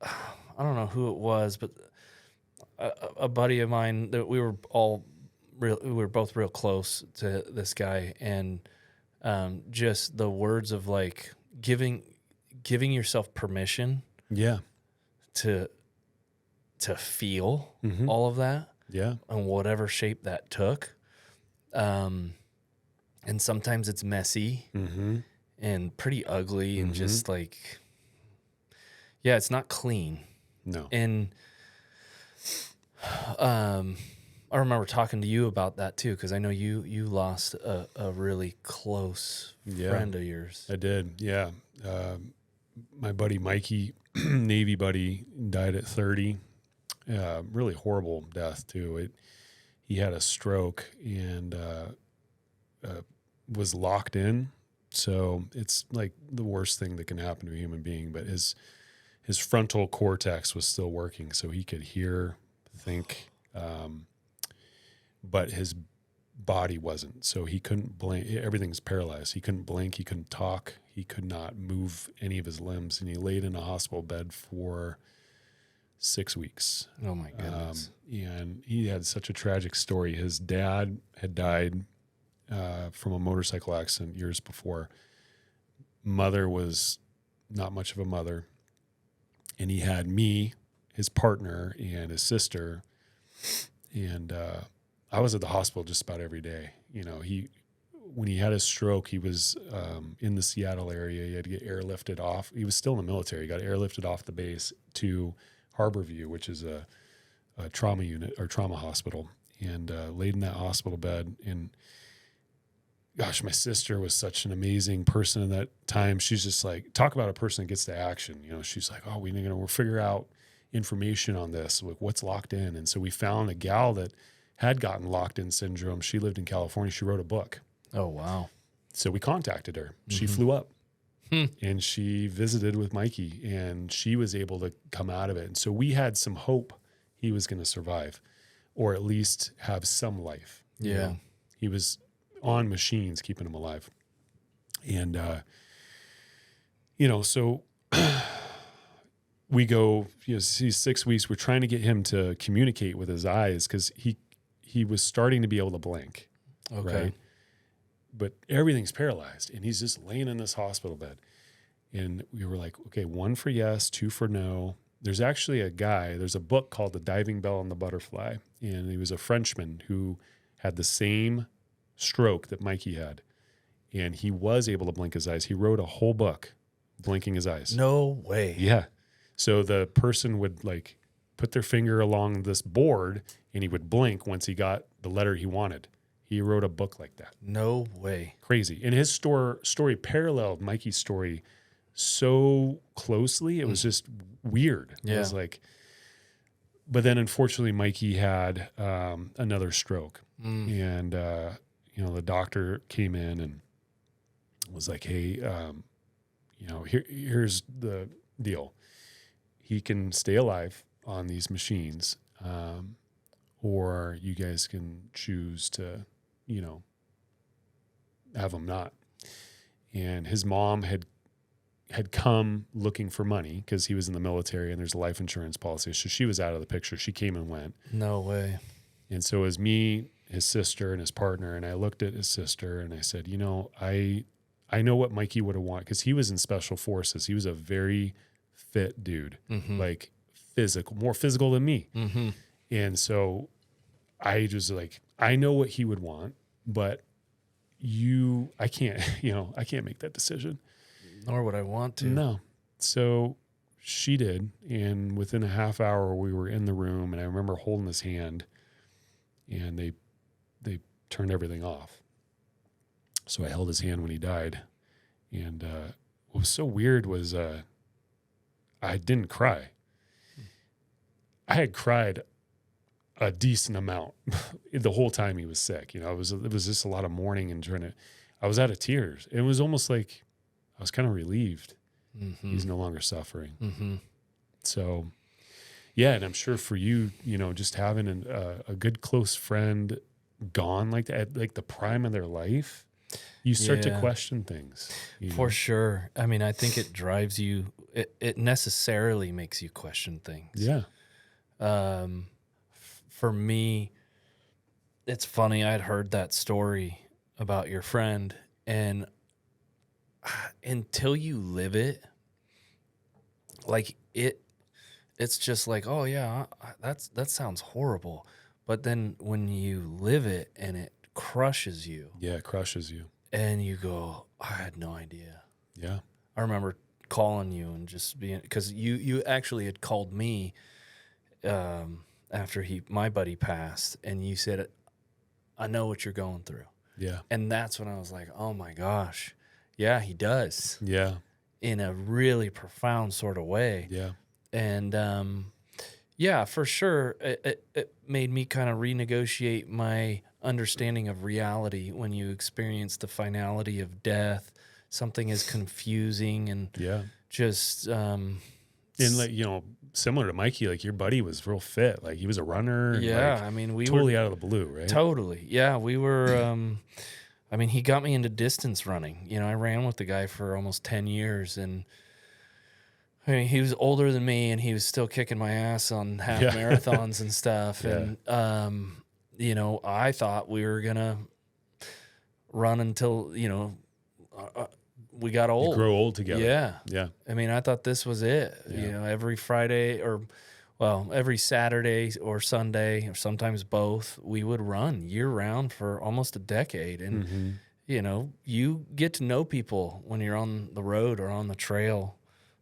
I don't know who it was, but a buddy of mine that we were both real close to this guy. And just the words of like giving yourself permission Yeah. to feel Mm-hmm. all of that. Yeah. In whatever shape that took. And sometimes it's messy Mm-hmm. and pretty ugly and Mm-hmm. just like, yeah, it's not clean. No. And I remember talking to you about that too, because I know you lost a really close friend of yours. I did. Yeah. My buddy Mikey, Navy buddy, died at 30. Really horrible death too. He had a stroke and was locked in. So it's like the worst thing that can happen to a human being. But his frontal cortex was still working, so he could hear, think, but his body wasn't. So he couldn't blink. Everything's paralyzed. He couldn't blink. He couldn't talk. He could not move any of his limbs. And he laid in a hospital bed for 6 weeks. Oh my goodness. And he had such a tragic story. His dad had died from a motorcycle accident years before. Mother was not much of a mother. And he had me, his partner, and his sister. And I was at the hospital just about every day. You know, when he had his stroke, he was in the Seattle area. He had to get airlifted off. He was still in the military. He got airlifted off the base to Harborview, which is a trauma unit or trauma hospital, and laid in that hospital bed. And gosh, my sister was such an amazing person in that time. She's just like, talk about a person that gets to action. You know, she's like, oh, we'll figure out information on this, like what's locked in. And so we found a gal that had gotten locked in syndrome. She lived in California. She wrote a book. Oh, wow. So we contacted her. She flew up and she visited with Mikey, and she was able to come out of it. And so we had some hope he was going to survive, or at least have some life. Yeah. You know? He was on machines keeping him alive. And, so we go, he's 6 weeks. We're trying to get him to communicate with his eyes because he was starting to be able to blink. Okay. Right? But everything's paralyzed, and he's just laying in this hospital bed. And we were like, okay, 1 for yes, 2 for no. There's actually there's a book called The Diving Bell and the Butterfly. And he was a Frenchman who had the same stroke that Mikey had. And he was able to blink his eyes. He wrote a whole book blinking his eyes. No way. Yeah. So the person would like put their finger along this board, and he would blink once he got the letter he wanted. He wrote a book like that. No way. Crazy. And his story paralleled Mikey's story so closely. It was just weird. It Yeah. was like, but then unfortunately, Mikey had another stroke, and the doctor came in and was like, "Hey, here's the deal. He can stay alive on these machines, or you guys can choose to, have him not." And his mom had come looking for money because he was in the military and there's a life insurance policy. So she was out of the picture. She came and went. No way. And so it was me, his sister, and his partner. And I looked at his sister and I said, I know what Mikey would have wanted, because he was in special forces. He was a very fit dude, like more physical than me. And so I was like, I know what he would want, but I can't make that decision. Nor would I want to. No. So she did. And within a half hour, we were in the room, and I remember holding his hand, and they turned everything off. So I held his hand when he died. And what was so weird was I didn't cry. I had cried a decent amount the whole time he was sick. It was just a lot of mourning and I was out of tears. It was almost like I was kind of relieved he's no longer suffering. So, yeah, and I'm sure for you, just having a good close friend gone like that, at like the prime of their life, you start to question things. For sure. I mean, I think it drives you. It necessarily makes you question things. Yeah. For me, it's funny. I'd heard that story about your friend, and until you live it, like it's just like, oh yeah, that sounds horrible. But then when you live it and it crushes you. Yeah, it crushes you. And you go, I had no idea. Yeah. I remember calling you and just being, because you actually had called me after my buddy passed, and you said, I know what you're going through. Yeah. And that's when I was like, oh my gosh, yeah, he does. Yeah. In a really profound sort of way. Yeah. And yeah, for sure, it made me kind of renegotiate my understanding of reality. When you experience the finality of death, something is confusing and just and like, similar to Mikey, like your buddy was real fit, like he was a runner. And I mean, we totally were out of the blue, right? Totally. Yeah, we were I mean, he got me into distance running. I ran with the guy for almost 10 years, and I mean, he was older than me, and he was still kicking my ass on half marathons and stuff. Yeah. And, I thought we were going to run until, we got old. You grow old together. Yeah. Yeah. I mean, I thought this was it. Yeah. Every Friday every Saturday or Sunday, or sometimes both, we would run year round for almost a decade. And, you get to know people when you're on the road or on the trail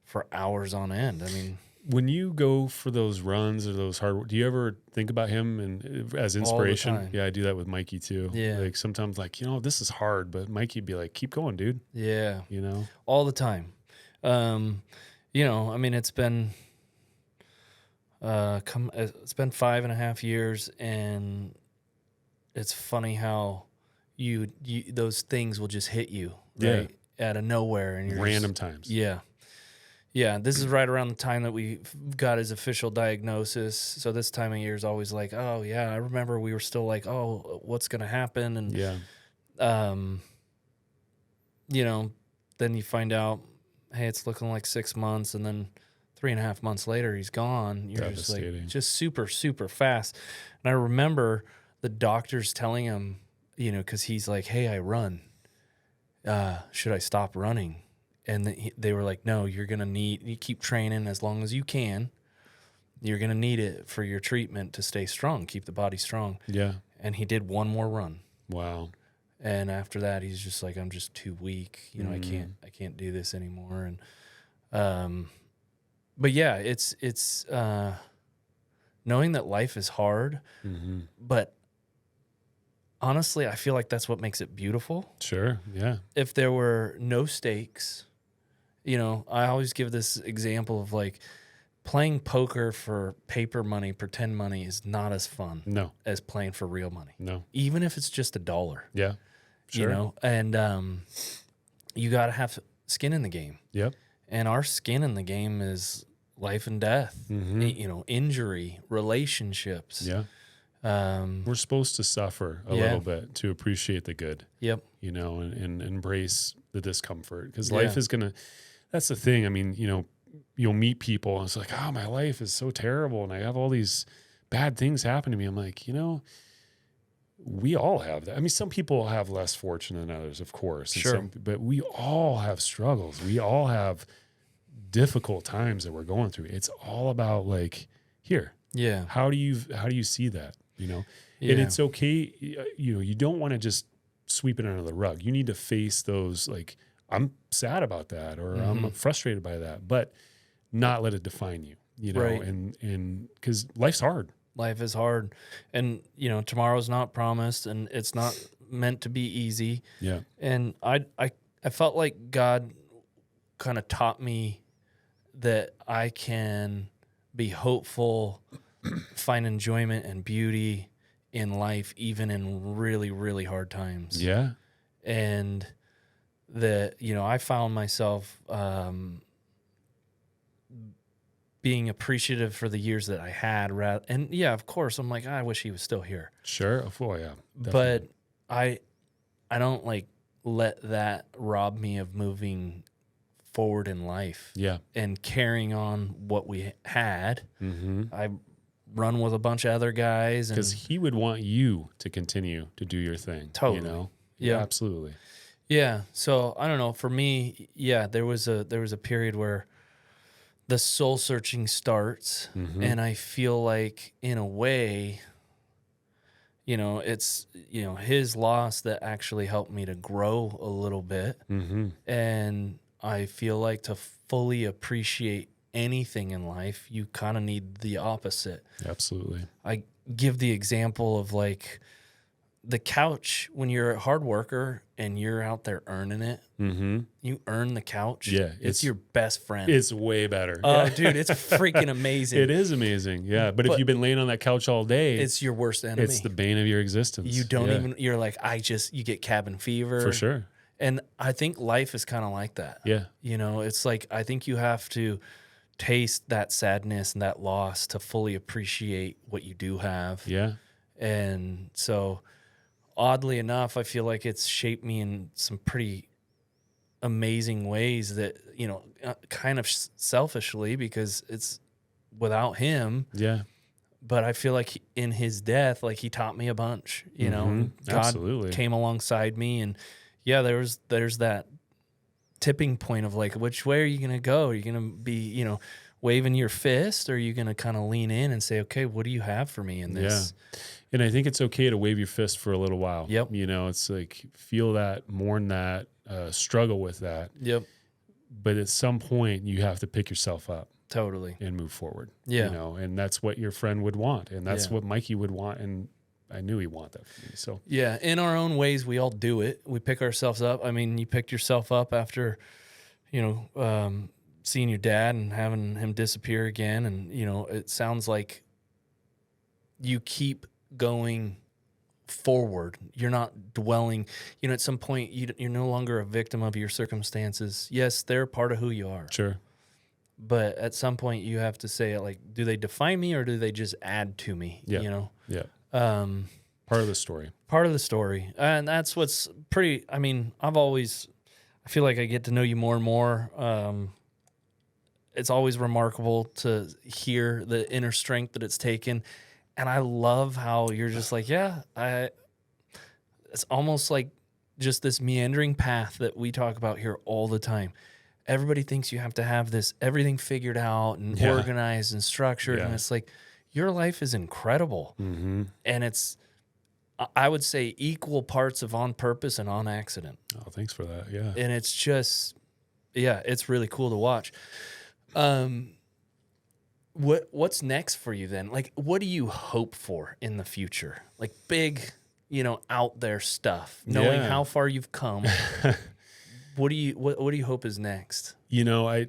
for hours on end. I mean, when you go for those runs or those do you ever think about him and as inspiration? All the time. Yeah, I do that with Mikey too. Yeah. Like sometimes like, this is hard, but Mikey'd be like, keep going, dude. Yeah. All the time. I mean, it's been, it's been 5.5 years, and it's funny how you those things will just hit you right out of nowhere, and you're random times. Yeah, this is right around the time that we got his official diagnosis. So this time of year is always like, oh yeah, I remember we were still like, oh, what's gonna happen? And then you find out, hey, it's looking like 6 months, and then 3.5 months later, he's gone. You're just like, just super, super fast. And I remember the doctors telling him, because he's like, hey, I run. Should I stop running? And they were like, no, you keep training as long as you can. You're going to need it for your treatment to stay strong, keep the body strong. Yeah. And he did one more run. Wow. And after that, he's just like, I'm just too weak. I can't do this anymore. And, but yeah, it's knowing that life is hard, but honestly, I feel like that's what makes it beautiful. Sure. Yeah. If there were no stakes You know, I always give this example of like playing poker for paper money, pretend money is not as fun No, as playing for real money, no. even if it's just $1. Yeah. Sure. You know, and you got to have skin in the game. Yep. And our skin in the game is life and death, you know, injury, relationships. Yeah. We're supposed to suffer a little bit to appreciate the good. Yep. You know, and embrace the discomfort, because life is going to, that's the thing. I mean, you know, you'll meet people and it's like, oh, my life is so terrible and I have all these bad things happen to me. I'm like, you know, we all have that. I mean, some people have less fortune than others, of course. Sure. But we all have struggles. We all have difficult times that we're going through. It's all about like, here, Yeah. how do you see that? You know, Yeah. and it's okay. You know, you don't want to just sweep it under the rug. You need to face those, like, I'm sad about that, or I'm frustrated by that, but not let it define you, you know, Right. and because life's hard. Life is hard, and you know, tomorrow's not promised, and it's not meant to be easy. Yeah. And I felt like God kind of taught me that I can be hopeful, find enjoyment and beauty in life, even in really, really hard times. Yeah. And that, you know, I found myself being appreciative for the years that I had. And yeah, of course, I'm like, I wish he was still here. Sure. Oh, yeah. But I don't like let that rob me of moving forward in life. Yeah. And carrying on what we had. Mm-hmm. I run with a bunch of other guys, Because he would want you to continue to do your thing. Totally. You know? Yeah. Absolutely. Yeah. So I don't know. For me, yeah, there was a period where the soul searching starts, and I feel like in a way, you know, it's, you know, his loss that actually helped me to grow a little bit. Mm-hmm. And I feel like to fully appreciate anything in life, you kind of need the opposite. Absolutely. I give the example of like the couch when you're a hard worker and you're out there earning it. Mm-hmm. You earn the couch. Yeah, it's your best friend. It's way better. Oh, dude, it's freaking amazing. It is amazing. Yeah. But if you've been laying on that couch all day, it's your worst enemy. it's the bane of your existence. You don't even, you're like, you get cabin fever. For sure. And I think life is kind of like that. Yeah. You know, it's like, I think you have to taste that sadness and that loss to fully appreciate what you do have. Yeah. And so, oddly enough, I feel like it's shaped me in some pretty amazing ways that, you know, kind of selfishly, because it's without him. Yeah. But I feel like in his death, like he taught me a bunch, you know, God Absolutely. came alongside me, and yeah, there's that tipping point of like, which way are you going to go? Are you going to be, you know, waving your fist, or are you going to kind of lean in and say, okay, what do you have for me in this? Yeah. And I think it's okay to wave your fist for a little while. Yep. You know, it's like, feel that, mourn that, struggle with that. Yep. But at some point you have to pick yourself up Totally. and move forward. Yeah. You know, and that's what your friend would want. And that's Yeah. what Mikey would want. And I knew he'd want that for me. So Yeah, in our own ways, we all do it. We pick ourselves up. I mean, you picked yourself up after, you know, seeing your dad and having him disappear again. And, you know, it sounds like you keep going forward. You're not dwelling. You know, at some point, you're no longer a victim of your circumstances. Yes, they're part of who you are. sure. But at some point, you have to say, like, do they define me, or do they just add to me? Yeah. You know? Yeah. Part of the story. Part of the story. And that's what's pretty, I mean, I feel like I get to know you more and more. It's always remarkable to hear the inner strength that it's taken. And I love how you're just like, yeah, it's almost like just this meandering path that we talk about here all the time. Everybody thinks you have to have this, everything figured out and organized and structured. Yeah. And it's like, your life is incredible. Mm-hmm. And it's, I would say, equal parts of on purpose and on accident. Oh, thanks for that. Yeah. And it's just, yeah, it's really cool to watch. What's next for you then? Like, what do you hope for in the future? Like big, you know, out there stuff, knowing Yeah. how far you've come. what do you hope is next? You know, I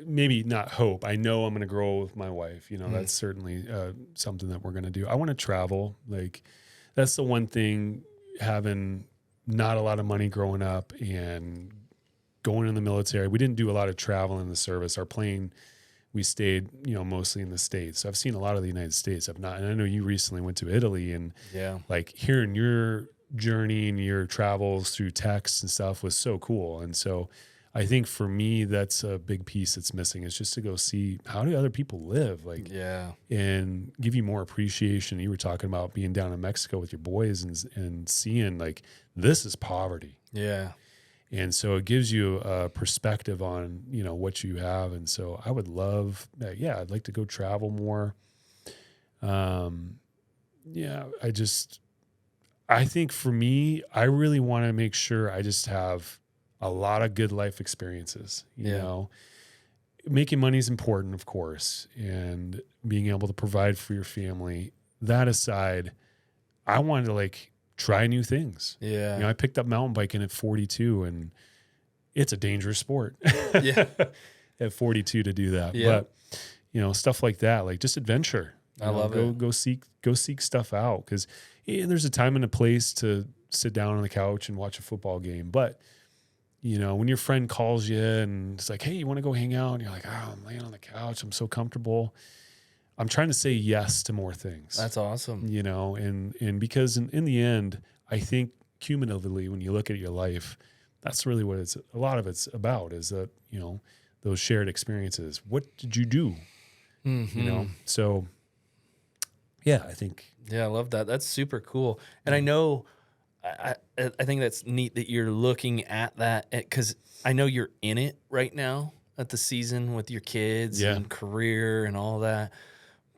maybe not hope. I know I'm going to grow with my wife. You know, that's certainly something that we're going to do. I want to travel. Like, that's the one thing, having not a lot of money growing up and going in the military. We didn't do a lot of travel in the service. Our plane, we stayed, you know, mostly in the States. So I've seen a lot of the United States. I've not, and I know you recently went to Italy, and like hearing your journey and your travels through text and stuff was so cool. And so I think for me, that's a big piece that's missing, is just to go see, how do other people live? Like, and give you more appreciation. You were talking about being down in Mexico with your boys and seeing, like, this is poverty. Yeah. And so it gives you a perspective on, you know, what you have. And so I would love, I'd like to go travel more. I think for me, I really want to make sure I just have a lot of good life experiences. You know, making money is important, of course, and being able to provide for your family. That aside, I wanted to, like, try new things. Yeah. You know, I picked up mountain biking at 42, and it's a dangerous sport. At 42 to do that. Yeah. But, you know, stuff like that, like just adventure. I love it. Go seek stuff out, because there's a time and a place to sit down on the couch and watch a football game. But, you know, when your friend calls you and it's like, hey, you want to go hang out? And you're like, oh, I'm laying on the couch, I'm so comfortable. I'm trying to say yes to more things. That's awesome. You know, and because in the end, I think cumulatively, when you look at your life, that's really what a lot of it's about, is that, you know, those shared experiences. What did you do? You know? So I think. Yeah, I love that. That's super cool. And I know, I think that's neat that you're looking at that, because I know you're in it right now at the season with your kids and career and all that.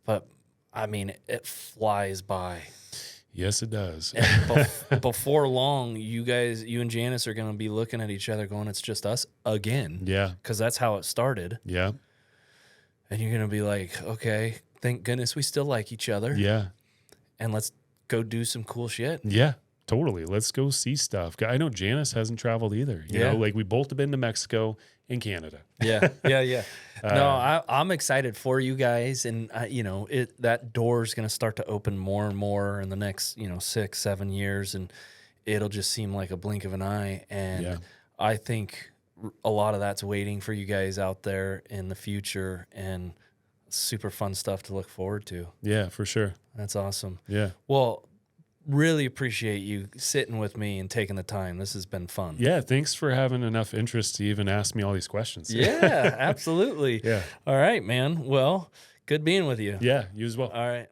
But I mean, it flies by. Yes, it does. And before long, you and Janice are going to be looking at each other going, it's just us again. Yeah. Because that's how it started. Yeah. And you're going to be like, okay, thank goodness we still like each other. Yeah. And let's go do some cool shit. Yeah, totally. Let's go see stuff. I know Janice hasn't traveled either. You know, like, we both have been to Mexico and Canada. Yeah. No, I'm excited for you guys. And, you know, that door is going to start to open more and more in the next, 6-7 years. And it'll just seem like a blink of an eye. And I think a lot of that's waiting for you guys out there in the future, and super fun stuff to look forward to. Yeah, for sure. That's awesome. Yeah. Well, really appreciate you sitting with me and taking the time. This has been fun. Yeah, thanks for having enough interest to even ask me all these questions. Yeah, absolutely. Yeah. All right, man. Well, good being with you. Yeah, you as well. All right.